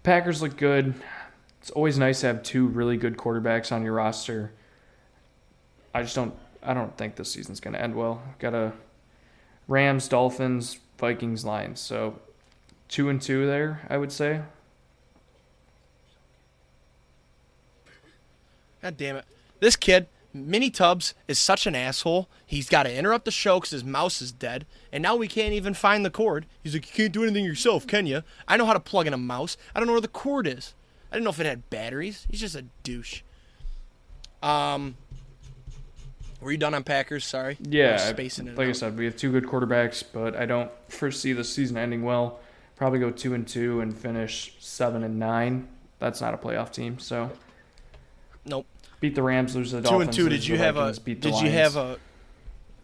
B: Packers look good. It's always nice to have 2 really good quarterbacks on your roster. I don't think this season's going to end well. Got a Rams, Dolphins, Vikings, Lions. So 2-2 there, I would say.
A: God damn it. This kid, Mini Tubbs, is such an asshole. He's got to interrupt the show because his mouse is dead. And now we can't even find the cord. He's like, you can't do anything yourself, can you? I know how to plug in a mouse. I don't know where the cord is. I didn't know if it had batteries. He's just a douche. Were you done on Packers? Sorry.
B: Yeah.
A: Spacing it
B: like
A: out.
B: I said, we have 2 good quarterbacks, but I don't foresee the season ending well. Probably go 2-2 and finish 7-9. That's not a playoff team, so...
A: Nope.
B: Beat the Rams, lose the Dolphins.
A: 2-2. Did you have a?
B: Beat the
A: Did
B: Lions.
A: you have a?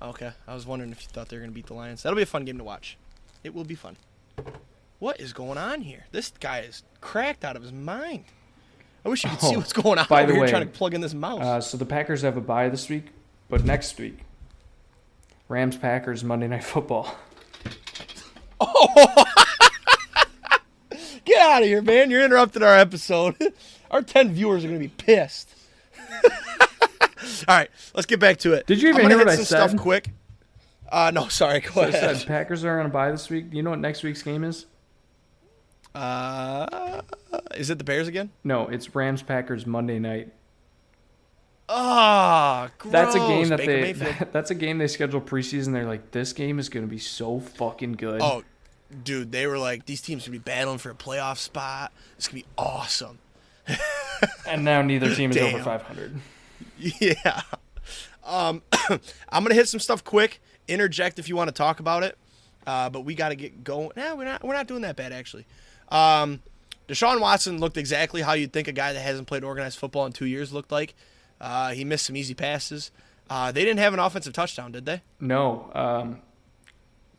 A: Okay, I was wondering if you thought they were gonna beat the Lions. That'll be a fun game to watch. It will be fun. What is going on here? This guy is cracked out of his mind. I wish you could see what's going on
B: by
A: over
B: the
A: here
B: way,
A: trying to plug in this mouse.
B: So the Packers have a bye this week, but next week, Rams-Packers Monday Night Football.
A: Oh! Get out of here, man! You're interrupting our episode. Our 10 viewers are gonna be pissed. All right, let's get back to it.
B: Did you even
A: I'm
B: hear
A: gonna
B: what
A: hit
B: I
A: some
B: said?
A: stuff quick. No, sorry. Go
B: So I
A: ahead.
B: said Packers are on a bye this week. Do you know what next week's game is?
A: Is it the Bears again?
B: No, it's Rams-Packers Monday night.
A: Ah, gross.
B: That's a game
A: Baker Mayfield.
B: that's a game they schedule preseason. They're like, this game is going to be so fucking good.
A: Oh, Dude, they were like, these teams going to be battling for a playoff spot. It's going to be awesome.
B: And now neither team is over
A: Damn.
B: 500.
A: Yeah. I'm going to hit some stuff quick. Interject if you want to talk about it. But we got to get going. Nah, we're not doing that bad, actually. Deshaun Watson looked exactly how you'd think a guy that hasn't played organized football in 2 years looked like. He missed some easy passes. They didn't have an offensive touchdown, did they?
B: No.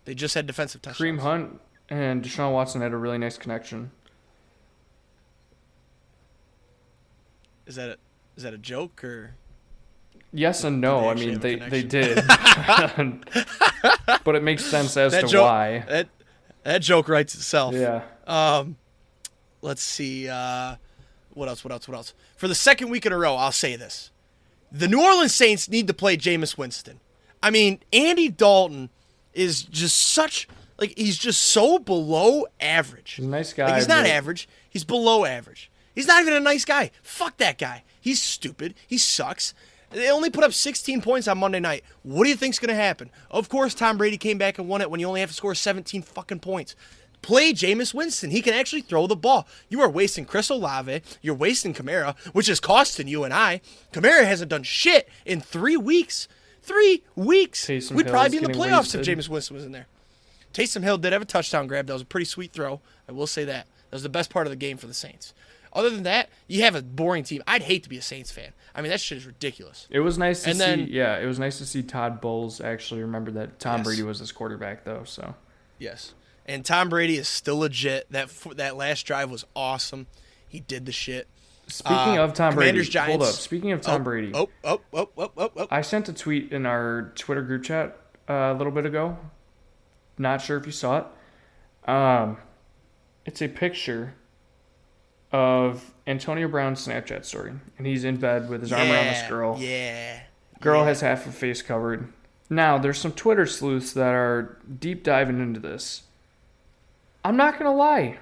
A: They just had defensive touchdowns.
B: Kareem Hunt and Deshaun Watson had a really nice connection.
A: Is that a joke or?
B: Yes and no. I mean, they did. But it makes sense as to why.
A: That joke writes itself.
B: Yeah.
A: Let's see. What else? For the second week in a row, I'll say this. The New Orleans Saints need to play Jameis Winston. I mean, Andy Dalton is just he's just so below average.
B: He's a nice guy.
A: Like, he's not average. He's below average. He's not even a nice guy. Fuck that guy. He's stupid. He sucks. They only put up 16 points on Monday night. What do you think's going to happen? Of course, Tom Brady came back and won it when you only have to score 17 fucking points. Play Jameis Winston. He can actually throw the ball. You are wasting Chris Olave. You're wasting Kamara, which is costing you and I. Kamara hasn't done shit in 3 weeks. 3 weeks.
B: Taysom
A: We'd probably
B: Hill's
A: be in the
B: getting
A: playoffs
B: wasted.
A: if Jameis Winston was in there. Taysom Hill did have a touchdown grab. That was a pretty sweet throw. I will say that. That was the best part of the game for the Saints. Other than that, you have a boring team. I'd hate to be a Saints fan. I mean, that shit is ridiculous.
B: It was nice to see. Yeah, it was nice to see Todd Bowles actually remember that Tom Brady was his quarterback, though. So
A: yes, and Tom Brady is still legit. That last drive was awesome. He did the shit.
B: Speaking of Tom Brady,
A: Giants.
B: hold up. Speaking of Tom Brady,
A: I
B: sent a tweet in our Twitter group chat a little bit ago. Not sure if you saw it. It's a picture of Antonio Brown's Snapchat story, and he's in bed with his arm around this girl.
A: Yeah.
B: Girl has half her face covered. Now, there's some Twitter sleuths that are deep diving into this. I'm not gonna lie,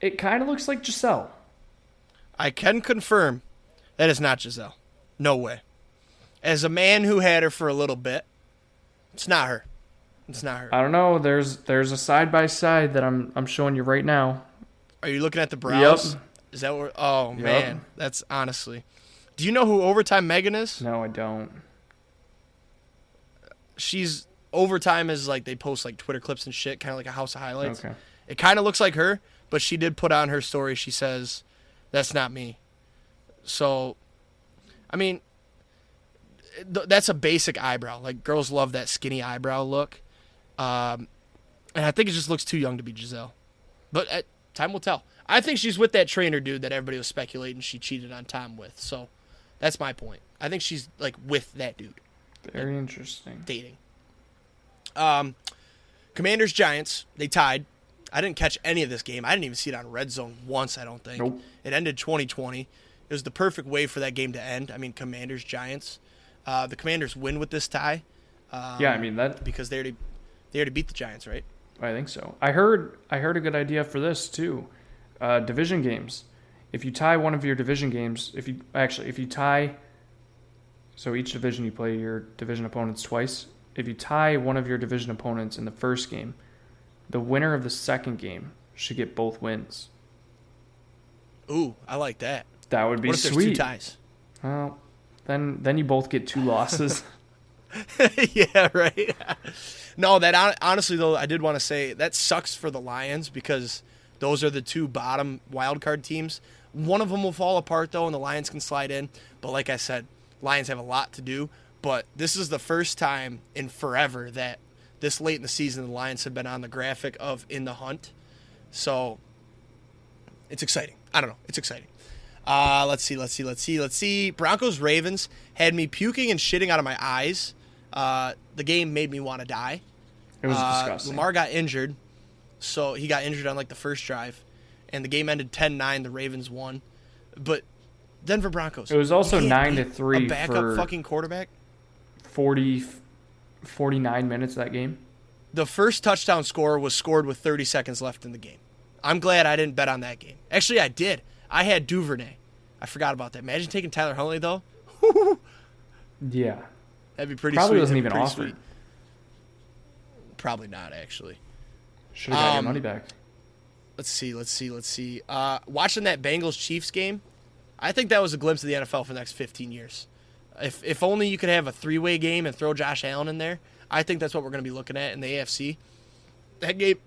B: it kind of looks like Giselle.
A: I can confirm that is not Giselle. No way. As a man who had her for a little bit, it's not her. It's not her.
B: I don't know. There's a side by side that I'm showing you right now.
A: Are you looking at the brows?
B: Yep.
A: Is that where? Oh man, that's honestly. Do you know who Overtime Megan is?
B: No, I don't.
A: She's Overtime is like they post like Twitter clips and shit, kind of like a House of Highlights.
B: Okay.
A: It kind of looks like her, but she did put on her story. She says, "That's not me." So, I mean, that's a basic eyebrow. Like girls love that skinny eyebrow look, and I think it just looks too young to be Giselle. But time will tell. I think she's with that trainer dude that everybody was speculating she cheated on Tom with. So, that's my point. I think she's like with that dude.
B: Very interesting.
A: Dating. Commanders Giants, they tied. I didn't catch any of this game. I didn't even see it on Red Zone once, I don't think.
B: Nope.
A: It ended 2020. It was the perfect way for that game to end. I mean, Commanders Giants. The Commanders win with this tie.
B: Yeah, I mean that
A: because they already beat the Giants, right?
B: I think so. I heard a good idea for this too. Division games. If you tie one of your division games, if you tie, so each division you play your division opponents twice. If you tie one of your division opponents in the first game, the winner of the second game should get both wins.
A: Ooh, I like that.
B: That would be
A: what if
B: sweet.
A: There's two ties?
B: Well, then you both get 2 losses.
A: Yeah, right. No, that honestly though, I did want to say that sucks for the Lions because those are the 2 bottom wild card teams. One of them will fall apart though, and the Lions can slide in. But like I said, Lions have a lot to do. But this is the first time in forever that this late in the season the Lions have been on the graphic of in the hunt. So it's exciting. I don't know. It's exciting. Let's see. Broncos Ravens had me puking and shitting out of my eyes. The game made me want to die.
B: It was disgusting.
A: Lamar got injured, so he got injured on like the first drive, and the game ended 10-9. The Ravens won, but Denver Broncos.
B: It was also 9-3
A: a backup
B: for
A: fucking quarterback.
B: 49 minutes of that game.
A: The first touchdown score was scored with 30 seconds left in the game. I'm glad I didn't bet on that game. Actually, I did. I had Duvernay. I forgot about that. Imagine taking Tyler Huntley, though.
B: Yeah.
A: That'd be pretty
B: Probably
A: sweet.
B: wasn't even offered.
A: Probably not, actually.
B: Should have got your money back.
A: Let's see. Watching that Bengals-Chiefs game, I think that was a glimpse of the NFL for the next 15 years. If only you could have a three-way game and throw Josh Allen in there, I think that's what we're going to be looking at in the AFC. That game,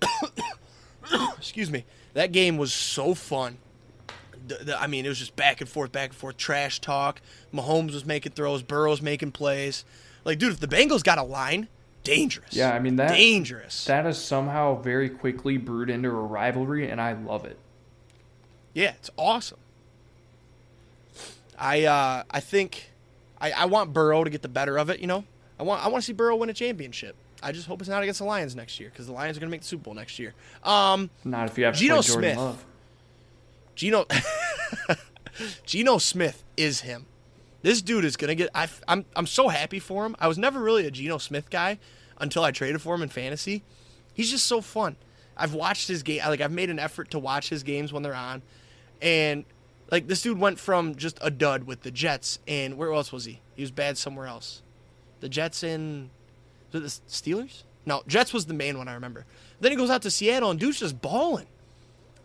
A: excuse me, that game was so fun. I mean, it was just back and forth, trash talk. Mahomes was making throws, Burrow's making plays. Like, dude, if the Bengals got a line, dangerous.
B: Yeah, I mean,
A: dangerous.
B: That is somehow very quickly brewed into a rivalry, and I love it.
A: Yeah, it's awesome. I think I want Burrow to get the better of it. You know, I want to see Burrow win a championship. I just hope it's not against the Lions next year, because the Lions are going to make the Super Bowl next year.
B: Not if you have to
A: Geno
B: play Jordan
A: Smith.
B: Love.
A: Geno Smith is him. This dude is gonna get. I'm so happy for him. I was never really a Geno Smith guy until I traded for him in fantasy. He's just so fun. I've watched his game. I've made an effort to watch his games when they're on, and like this dude went from just a dud with the Jets, and where else was he? He was bad somewhere else. The Jets in was it the Steelers? No, Jets was the main one I remember. Then he goes out to Seattle, and dude's just balling.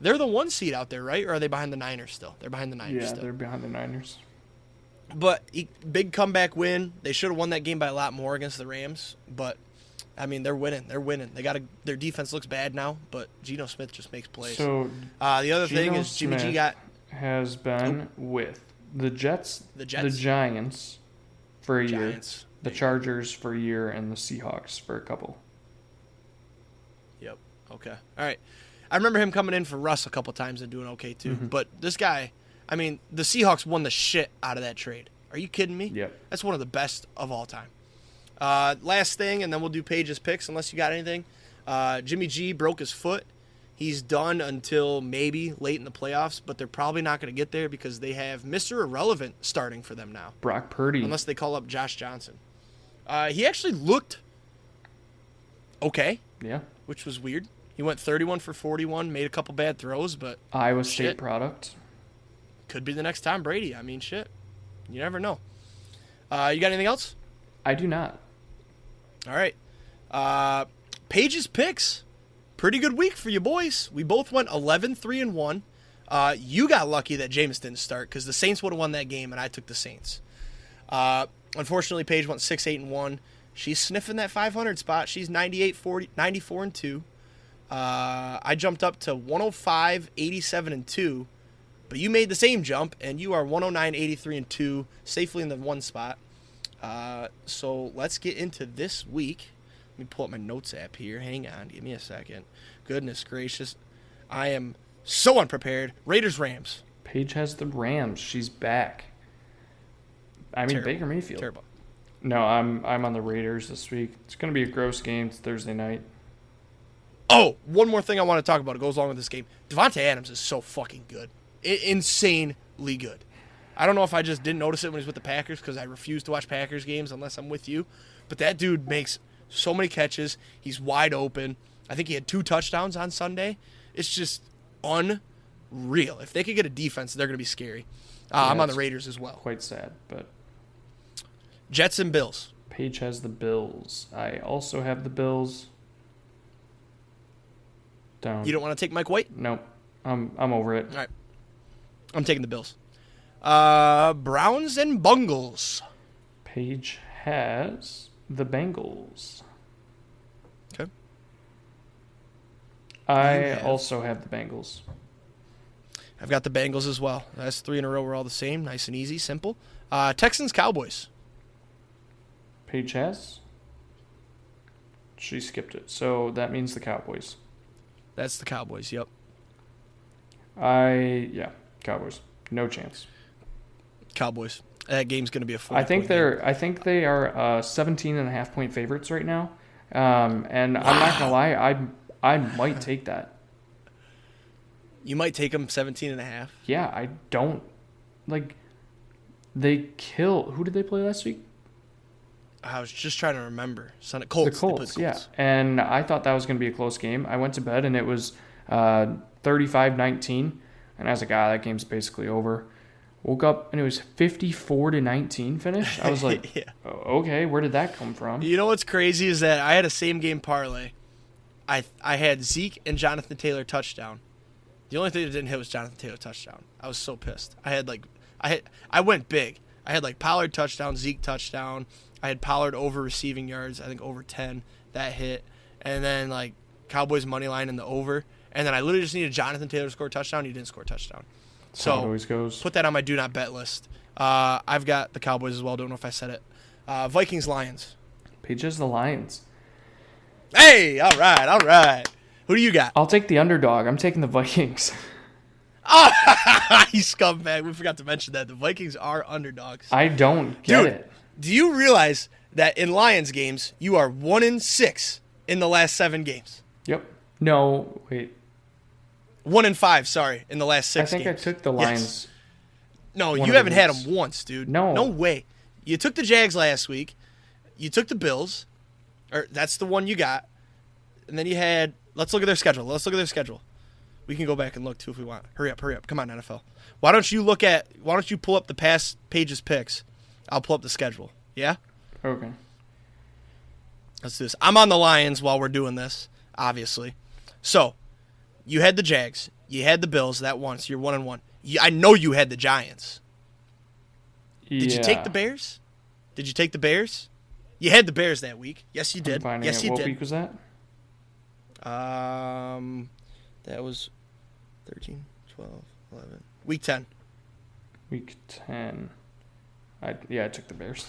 A: They're the 1 seed out there, right? Or are they behind the Niners still? They're behind the Niners still.
B: Yeah, they're behind the Niners.
A: But big comeback win. They should have won that game by a lot more against the Rams. But, I mean, they're winning. Their defense looks bad now, but Geno Smith just makes plays.
B: So
A: the other thing is Jimmy G
B: has been with the Jets, the Giants for a year, the Chargers for a year, and the Seahawks for a couple.
A: Yep. Okay. All right. I remember him coming in for Russ a couple times and doing okay too.
B: Mm-hmm.
A: But this guy, I mean, the Seahawks won the shit out of that trade. Are you kidding me?
B: Yep.
A: That's one of the best of all time. Last thing, and then we'll do Paige's picks unless you got anything. Jimmy G broke his foot. He's done until maybe late in the playoffs, but they're probably not going to get there because they have Mr. Irrelevant starting for them now.
B: Brock Purdy.
A: Unless they call up Josh Johnson. He actually looked okay.
B: Yeah.
A: Which was weird. He went 31 for 41, made a couple bad throws, but
B: Iowa State product.
A: Could be the next Tom Brady. I mean, shit. You never know. You got anything else?
B: I do not.
A: All right. Paige's picks. Pretty good week for you boys. We both went 11-3-1. You got lucky that Jameis didn't start because the Saints would have won that game, and I took the Saints. Unfortunately, Paige went 6-8-1. She's sniffing that 500 spot. She's 94-2. I jumped up to 105-87-2, but you made the same jump, and you are 109-83-2, safely in the 1 spot. So let's get into this week. Let me pull up my notes app here. Hang on, give me a second. Goodness gracious, I am so unprepared. Raiders-Rams.
B: Paige has the Rams. She's back. I mean,
A: Terrible.
B: Baker Mayfield.
A: Terrible.
B: No, I'm on the Raiders this week. It's going to be a gross game. It's Thursday night.
A: Oh, one more thing I want to talk about. It goes along with this game. Devontae Adams is so fucking good. Insanely good. I don't know if I just didn't notice it when he was with the Packers because I refuse to watch Packers games unless I'm with you. But that dude makes so many catches. He's wide open. I think he had 2 touchdowns on Sunday. It's just unreal. If they could get a defense, they're going to be scary. I'm on the Raiders as well.
B: Quite sad, but
A: Jets and Bills.
B: Paige has the Bills. I also have the Bills. Down.
A: You don't want to take Mike White?
B: Nope. I'm over it.
A: All right. I'm taking the Bills. Browns and Bungles.
B: Paige has the Bengals.
A: Okay.
B: I also have the Bengals.
A: I've got the Bengals as well. That's 3 in a row. We're all the same. Nice and easy. Simple. Texans, Cowboys.
B: Paige has. She skipped it. So that means the Cowboys.
A: That's the Cowboys, yep.
B: Cowboys. No chance.
A: Cowboys. That game's going to be a 40
B: I think they are 17.5 point favorites right now. And wow. I'm not going to lie, I might take that.
A: You might take them 17.5?
B: Yeah, I don't they kill. Who did they play last week?
A: I was just trying to remember. Colts.
B: The Colts, yeah. And I thought that was going to be a close game. I went to bed and it was 35-19. And I was like, that game's basically over. Woke up and it was 54-19 finish. I was like, yeah. Okay, where did that come from?
A: You know what's crazy is that I had a same game parlay. I had Zeke and Jonathan Taylor touchdown. The only thing that didn't hit was Jonathan Taylor touchdown. I was so pissed. I went big. I had like Pollard touchdown, Zeke touchdown. I had Pollard over receiving yards, I think over 10. That hit. And then like Cowboys money line in the over. And then I literally just needed Jonathan Taylor to score a touchdown. He didn't score a touchdown.
B: So it always goes.
A: Put that on my do not bet list. I've got the Cowboys as well. Don't know if I said it. Vikings Lions.
B: Paige has the Lions.
A: Hey, all right. Who do you got?
B: I'll take the underdog. I'm taking the Vikings.
A: Oh, you scumbag. We forgot to mention that. The Vikings are underdogs.
B: I don't get it.
A: Do you realize that in Lions games, you are 1-6 in the last 7 games?
B: Yep. No, wait.
A: 1-5, sorry, in the last 6
B: games. I think I took the Lions.
A: Yes. No, you haven't had them once, dude.
B: No
A: way. You took the Jags last week. You took the Bills. Or that's the one you got. And then you had... Let's look at their schedule. We can go back and look, too, if we want. Hurry up. Come on, NFL. Why don't you pull up the past Paige's picks? I'll pull up the schedule. Yeah?
B: Okay.
A: Let's do this. I'm on the Lions while we're doing this, obviously. So, you had the Jags. You had the Bills that once. You're 1-1. I know you had the Giants. Did you take the Bears? You had the Bears that week. Yes, you did. Yes, you did.
B: What week was that?
A: That was 13, 12, 11. Week 10.
B: Week 10. I took the Bears.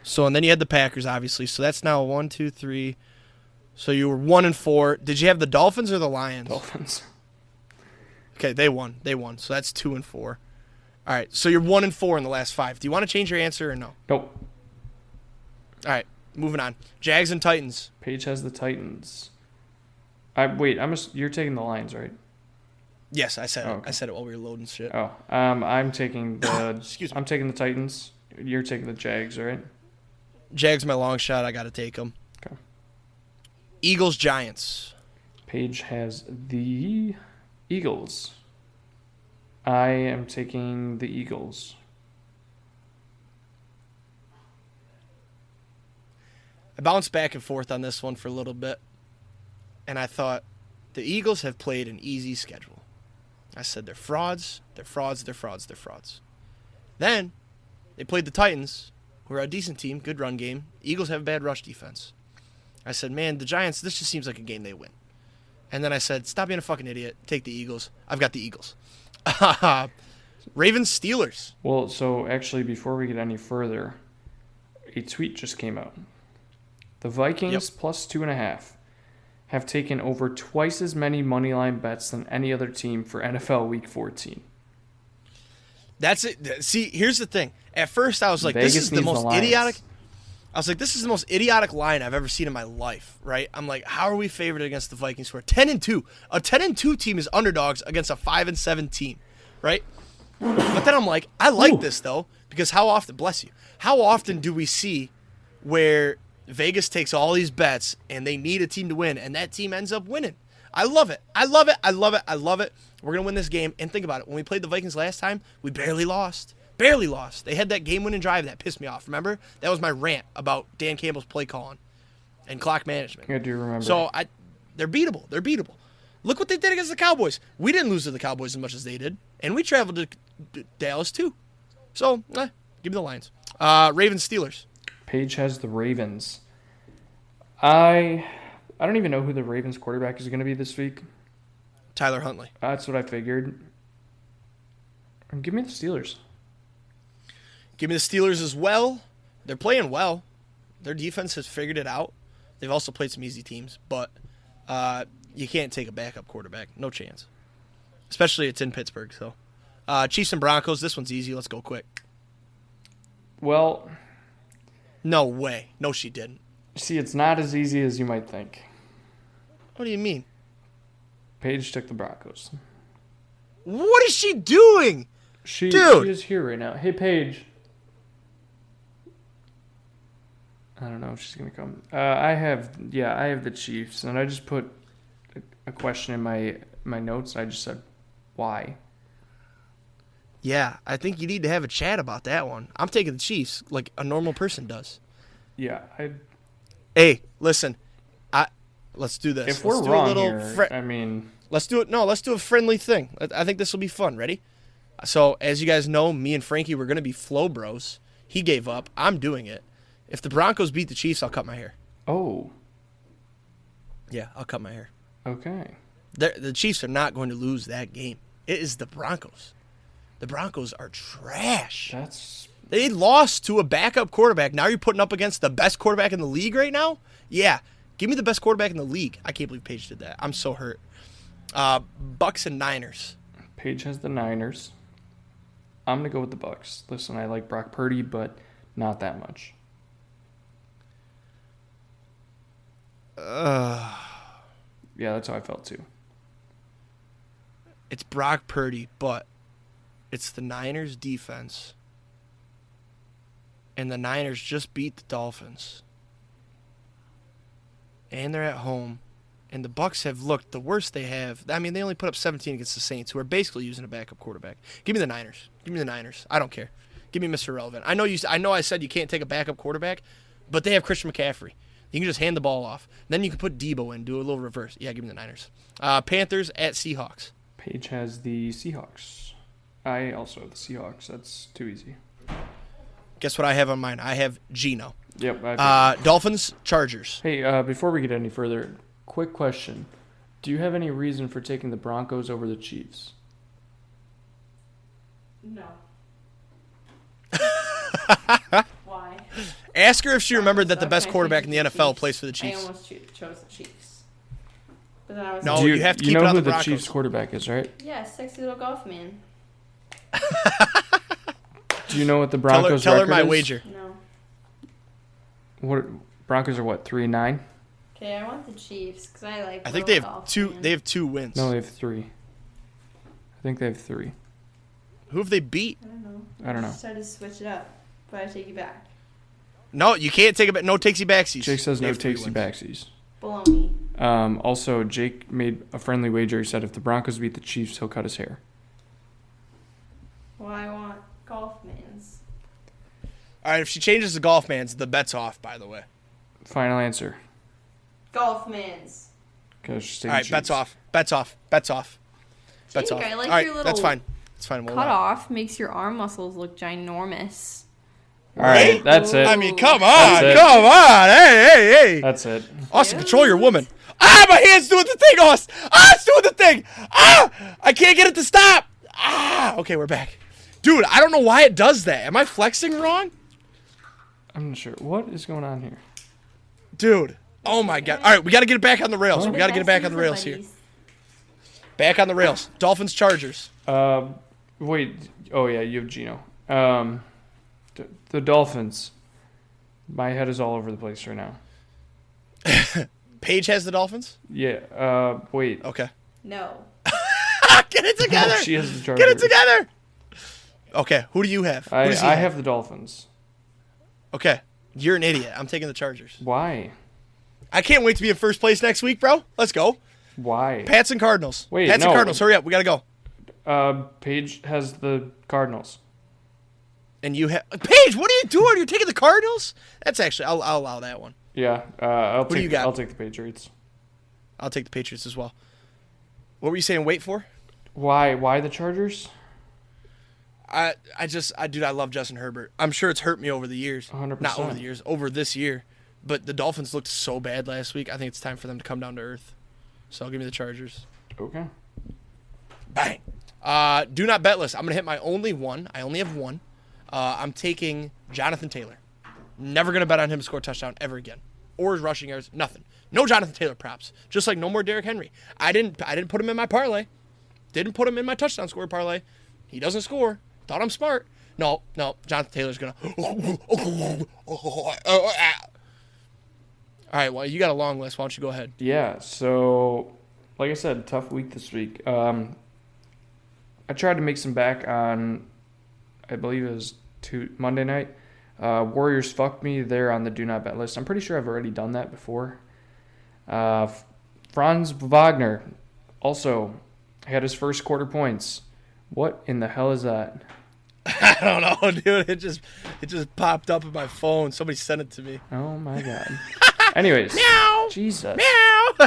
A: So, and then you had the Packers, obviously. So that's now 1, 2, 3. So you were 1-4. Did you have the Dolphins or the Lions?
B: Dolphins.
A: Okay, they won. So that's 2-4. All right, so you're 1-4 in the last 5. Do you want to change your answer or no?
B: Nope.
A: All right, moving on. Jags and Titans.
B: Paige has the Titans. You're taking the Lions, right?
A: Yes, I said it.
B: Okay.
A: I said it while we were loading shit.
B: Oh, I'm taking the.
A: Excuse me.
B: I'm taking the Titans. You're taking the Jags, right?
A: Jags my long shot. I got to take them.
B: Okay.
A: Eagles Giants.
B: Paige has the Eagles. I am taking the Eagles.
A: I bounced back and forth on this one for a little bit, and I thought the Eagles have played an easy schedule. I said they're frauds. Then they played the Titans, who are a decent team, good run game. Eagles have a bad rush defense. I said, man, the Giants, this just seems like a game they win. And then I said, stop being a fucking idiot. Take the Eagles. I've got the Eagles. Ravens Steelers.
B: Well, so actually, before we get any further, a tweet just came out. The Vikings plus 2.5 have taken over twice as many moneyline bets than any other team for NFL Week 14.
A: That's it. See, here's the thing. At first, I was like,
B: Vegas
A: this is the most
B: Lions.
A: idiotic. I was like, this is the most idiotic line I've ever seen in my life, right? I'm like, how are we favored against the Vikings who are 10-2? A 10-2 team is underdogs against a 5-7 team, right? But then I'm like, I like this, though, because how often do we see where Vegas takes all these bets and they need a team to win, and that team ends up winning? I love it. We're going to win this game. And think about it. When we played the Vikings last time, we barely lost. They had that game-winning drive that pissed me off. Remember? That was my rant about Dan Campbell's play calling and clock management.
B: I do remember.
A: So they're beatable. Look what they did against the Cowboys. We didn't lose to the Cowboys as much as they did, and we traveled to Dallas too. So, give me the Lions. Ravens Steelers.
B: Paige has the Ravens. I don't even know who the Ravens quarterback is going to be this week.
A: Tyler Huntley.
B: That's what I figured. Give me the Steelers.
A: Give me the Steelers as well. They're playing well. Their defense has figured it out. They've also played some easy teams, but you can't take a backup quarterback. No chance. Especially it's in Pittsburgh. So, Chiefs and Broncos. This one's easy. Let's go quick.
B: Well,
A: no way. No, she didn't.
B: See, it's not as easy as you might think.
A: What do you mean?
B: Paige took the Broncos.
A: What is she doing?
B: She is here right now. Hey, Paige. I don't know if she's gonna come. I have the Chiefs, and I just put a question in my notes. I just said, why?
A: Yeah, I think you need to have a chat about that one. I'm taking the Chiefs like a normal person does.
B: Yeah,
A: Hey, listen, Let's do this.
B: If we're
A: Let's do
B: wrong
A: a little
B: here, I mean...
A: Let's do it. No, let's do a friendly thing. I think this will be fun. Ready? So, as you guys know, me and Frankie were going to be flow bros. He gave up. I'm doing it. If the Broncos beat the Chiefs, I'll cut my hair.
B: Oh.
A: Yeah, I'll cut my hair.
B: Okay.
A: The Chiefs are not going to lose that game. It is the Broncos. The Broncos are trash. They lost to a backup quarterback. Now you're putting up against the best quarterback in the league right now? Yeah. Give me the best quarterback in the league. I can't believe Paige did that. I'm so hurt. Bucks and Niners.
B: Paige has the Niners. I'm going to go with the Bucks. Listen, I like Brock Purdy, but not that much. Yeah, that's how I felt too.
A: It's Brock Purdy, but it's the Niners defense. And the Niners just beat the Dolphins. And they're at home. And the Bucks have looked the worst they have. I mean, they only put up 17 against the Saints, who are basically using a backup quarterback. Give me the Niners. Give me the Niners. I don't care. Give me Mr. Relevant. I know I said you can't take a backup quarterback, but they have Christian McCaffrey. You can just hand the ball off. Then you can put Debo in, do a little reverse. Yeah, give me the Niners. Panthers at Seahawks.
B: Paige has the Seahawks. I also have the Seahawks. That's too easy.
A: Guess what I have on mine? I have Geno.
B: Yep.
A: Dolphins, Chargers.
B: Hey, before we get any further, quick question. Do you have any reason for taking the Broncos over the Chiefs?
C: No. Why?
A: Ask her if she remembered that the best quarterback in the NFL plays for the Chiefs.
C: I almost chose the Chiefs. But then I was
A: no, you have to keep it on the Broncos.
B: You know who the Chiefs quarterback is, right?
C: Yeah, sexy little golf man.
B: Do you know what the Broncos
A: tell her my
B: is?
A: wager.
C: No.
B: What Broncos are what, 3-9?
C: Okay, I want the Chiefs because I like.
A: I think they have two. Man. They have 2 wins.
B: No, they have 3. I think they have 3.
A: Who have they beat?
B: I don't know.
C: Just tried to switch it up, but I take you back.
A: No, you can't take it back. No takesy backsies.
B: Jake says no takesy backsies.
C: Baloney.
B: Also, Jake made a friendly wager. He said if the Broncos beat the Chiefs, he'll cut his hair.
C: Well, I want golf mans.
A: All right, if she changes the golf mans, the bet's off, by the way.
B: Final answer.
C: Golf mans.
B: All
A: right, bet's off. Bet's off. Bet's off. Bet's
C: Jake,
A: off.
C: I like
A: all right,
C: your little
A: that's fine. That's fine.
C: Cut off makes your arm muscles look ginormous.
B: All right, that's it.
A: I mean, come on. Hey.
B: That's it.
A: Austin, control your woman. My hand's doing the thing, Austin. It's doing the thing. I can't get it to stop. Okay, we're back. Dude, I don't know why it does that. Am I flexing wrong?
B: I'm not sure. What is going on here?
A: Dude. Oh, my God. All right, we got to get it back on the rails. We got to get it back on the rails here. Back on the rails. Dolphins, Chargers.
B: Wait. Oh, yeah, you have Geno. The Dolphins. My head is all over the place right now.
A: Paige has the Dolphins?
B: Yeah. Wait.
A: Okay.
C: No.
A: Get it together.
B: She has the Chargers.
A: Get it together. Okay, who do you have?
B: I have the Dolphins.
A: Okay, you're an idiot. I'm taking the Chargers.
B: Why?
A: I can't wait to be in first place next week, bro. Let's go.
B: Why?
A: Pats and Cardinals.
B: Wait,
A: Pats and Cardinals. Hurry up. We got to
B: go. Paige has the Cardinals.
A: And you have... Paige, what are you doing? You're taking the Cardinals? That's actually... I'll allow that one.
B: Yeah. I'll take the Patriots.
A: I'll take the Patriots as well. What were you saying wait for?
B: Why the Chargers?
A: Dude, I love Justin Herbert. I'm sure it's hurt me over the years.
B: 100%.
A: Not over the years, over this year. But the Dolphins looked so bad last week. I think it's time for them to come down to earth. So give me the Chargers.
B: Okay.
A: Bang. Do not bet list. I'm going to hit my only one. I only have one. I'm taking Jonathan Taylor. Never going to bet on him to score a touchdown ever again. Or his rushing yards. Nothing. No Jonathan Taylor props. Just like no more Derrick Henry. I didn't put him in my parlay. Didn't put him in my touchdown score parlay. He doesn't score. Thought I'm smart. No. Jonathan Taylor's going to... All right, well, you got a long list. Why don't you go ahead?
B: Yeah, so, like I said, tough week this week. I tried to make some back on, I believe it was Monday night. Warriors fucked me there on the do not bet list. I'm pretty sure I've already done that before. Franz Wagner also had his first quarter points. What in the hell is that?
A: I don't know, dude. It just popped up in my phone. Somebody sent it to me.
B: Oh my god. Anyways.
A: Meow.
B: Jesus.
A: Meow.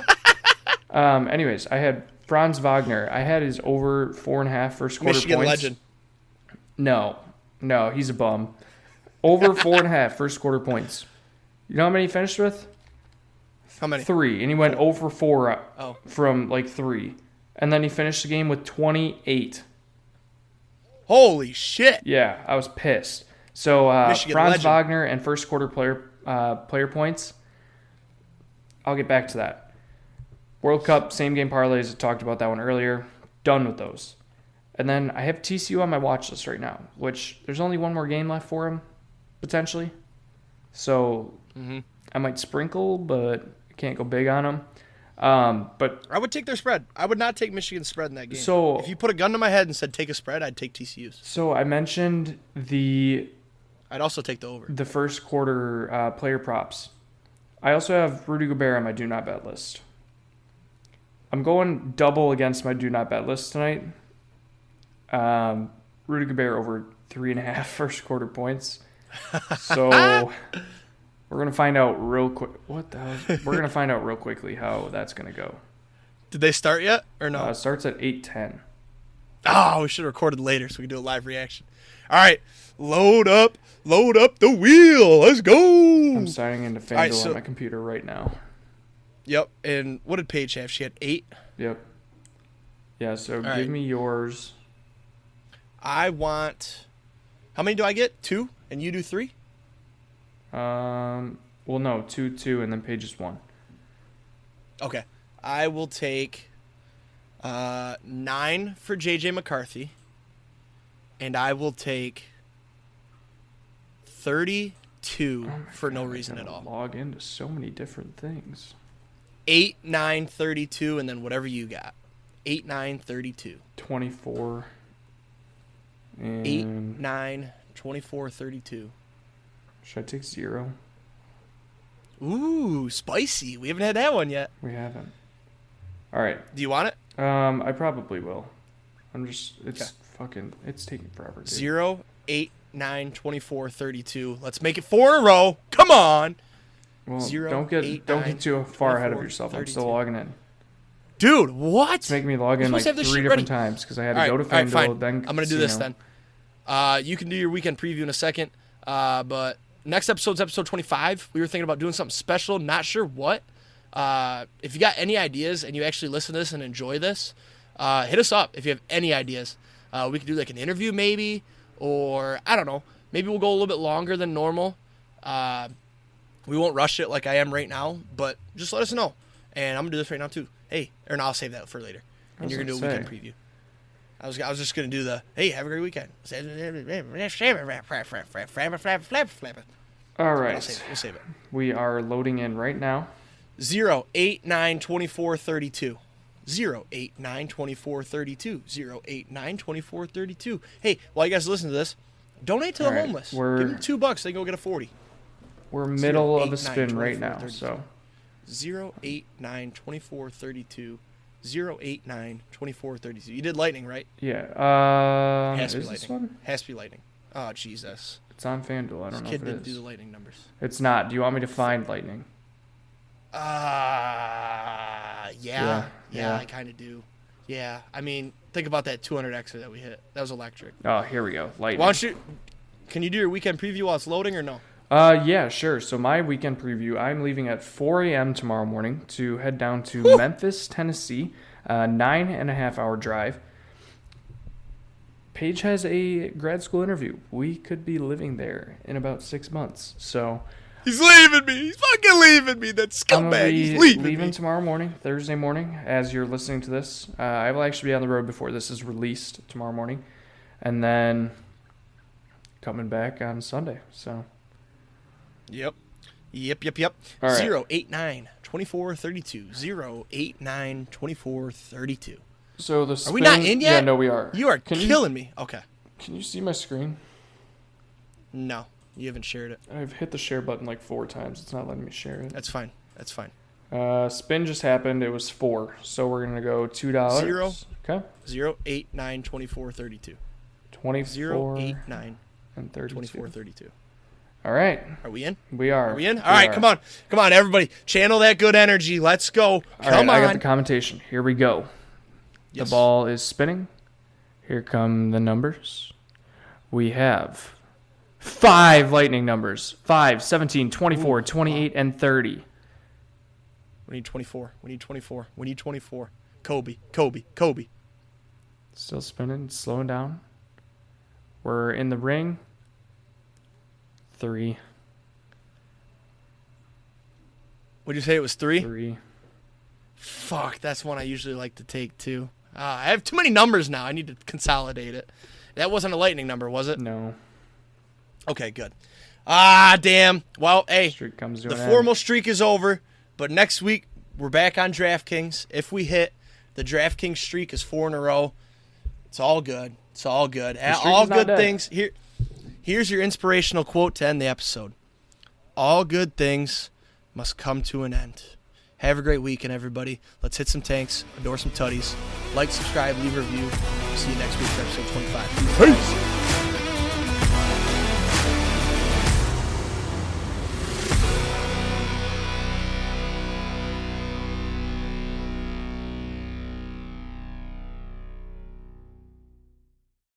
B: Anyways, I had Franz Wagner. I had his over 4.5 first quarter
A: Michigan
B: points.
A: legend.
B: No, he's a bum. Over 4.5 first quarter points. You know how many he finished with?
A: How many?
B: 3, and he went 0 for 4
A: Oh.
B: from like 3. And then he finished the game with 28.
A: Holy shit.
B: Yeah, I was pissed. So
A: Michigan
B: Franz
A: legend.
B: Wagner and first quarter player points. I'll get back to that. World Cup same game parlays. I talked about that one earlier. Done with those. And then I have TCU on my watch list right now, which there's only one more game left for him, potentially. So I might sprinkle, but I can't go big on him. But
A: I would take their spread. I would not take Michigan's spread in that game.
B: So
A: if you put a gun to my head and said take a spread, I'd take TCU's.
B: So I mentioned
A: I'd also take the over.
B: The first quarter player props. I also have Rudy Gobert on my do not bet list. I'm going double against my do not bet list tonight. Rudy Gobert over 3.5 first quarter points. So we're gonna find out real quick. What the hell? We're gonna find out real quickly how that's gonna go.
A: Did they start yet or no?
B: It starts at 8:10.
A: Oh, we should have recorded later so we can do a live reaction. All right, load up the wheel. Let's go.
B: I'm signing into FanDuel on my computer right now.
A: Yep. And what did Paige have? She had 8.
B: Yep. Yeah. So give me yours.
A: I want. How many do I get? 2, and you do 3.
B: Well, no, 2, and then Paige is 1.
A: Okay. I will take 9 for JJ McCarthy, and I will take 32 for no reason at all.
B: Log into so many different things.
A: 8, 9, 32, and then whatever you got. 8, 9, 32.
B: 24. And
A: 8, 9, 24, 32.
B: Should I take 0?
A: Ooh, spicy. We haven't had that one yet.
B: We haven't. All right.
A: Do you want it?
B: I probably will. It's taking forever, dude.
A: 0, 8, 9, 24, 32. Let's make it 4 in a row. Come on.
B: Well,
A: 0,
B: don't get
A: 8,
B: don't
A: 9,
B: get too far ahead of
A: 24,
B: yourself.
A: 32.
B: I'm still logging in.
A: Dude, what?
B: It's making me log in
A: You're
B: like
A: supposed to have this
B: 3
A: shit
B: different
A: ready.
B: times because I had to go to FanDuel.
A: Fine.
B: Then
A: I'm going to do this then. You can do your weekend preview in a second. But next episode's episode 25. We were thinking about doing something special. Not sure what. If you got any ideas and you actually listen to this and enjoy this, hit us up if you have any ideas. We could do like an interview maybe, or I don't know. Maybe we'll go a little bit longer than normal. We won't rush it like I am right now, but just let us know. And I'm going to do this right now too. Hey, or no, I'll save that for later. And you're going to do a weekend preview. I was just going to do the, hey, have a great weekend.
B: All right.
A: We'll save it.
B: We are loading in right now.
A: 0, 8, 9, 24, 32. 0, 8, 9, 24, 32. 0, 8, 9, 24, 32. Hey, while you guys listen to this, donate to the homeless. Give them $2. They can go get a 40.
B: We're middle of a spin right now. 32. So
A: 0, 8, 9, 24, 32. 0, 8, 9, 24, 32. You did lightning, right?
B: Yeah.
A: Has to be
B: is this
A: lightning.
B: one?
A: Has to be lightning. Oh, Jesus.
B: It's on FanDuel. I don't know if it is.
A: Kid didn't do the lightning numbers.
B: It's not. Do you want me to find lightning?
A: Yeah, I kind of do. Yeah, I mean, think about that 200Xer that we hit. That was electric.
B: Oh, here we go. Lightning.
A: Why don't you? Can you do your weekend preview while it's loading or no?
B: Yeah, sure. So my weekend preview, I'm leaving at 4 a.m. tomorrow morning to head down to Memphis, Tennessee, 9.5-hour drive. Paige has a grad school interview. We could be living there in about 6 months. So
A: he's leaving me. He's fucking leaving me. That scumbag. He's leaving me.
B: Tomorrow morning, Thursday morning, as you're listening to this. I will actually be on the road before this is released tomorrow morning, and then coming back on Sunday. So.
A: Yep.
B: All right.
A: 0, 8, 9, 24, 32. 0, 8, 9, 24, 32.
B: So the spin,
A: are we not in yet?
B: Yeah, no, we are.
A: You are killing me. Okay.
B: Can you see my screen?
A: No, you haven't shared it.
B: I've hit the share button like 4 times. It's not letting me share it.
A: That's fine.
B: Spin just happened. It was 4. So we're going to go $2.
A: 0.
B: Okay.
A: 0, 8, 9, 24, 32.
B: 24.
A: 0, 8, 9,
B: and 32.
A: 24, 32.
B: All right.
A: Are we in?
B: We are.
A: Are we in? All right, come on. Come on, everybody. Channel that good energy. Let's go. Come on.
B: I got the commentation. Here we go.
A: Yes.
B: The ball is spinning. Here come the numbers. We have 5 lightning numbers. 5, 17, 24, 28, and 30.
A: We need 24. We need 24. We need 24. Kobe. Kobe. Kobe.
B: Still spinning, slowing down. We're in the ring. 3.
A: Would you say it was 3?
B: 3.
A: Fuck, that's one I usually like to take too. I have too many numbers now. I need to consolidate it. That wasn't a lightning number, was it?
B: No.
A: Okay, good. Ah, damn. Well, hey,
B: Streak comes to
A: the
B: an end.
A: formal streak is over, but next week we're back on DraftKings. If we hit, the DraftKings streak is 4 in a row. It's all good. It's all good. All good things. Here's your inspirational quote to end the episode. All good things must come to an end. Have a great weekend, everybody. Let's hit some tanks, adore some tutties. Like, subscribe, leave a review. See you next week for episode 25.
B: Peace.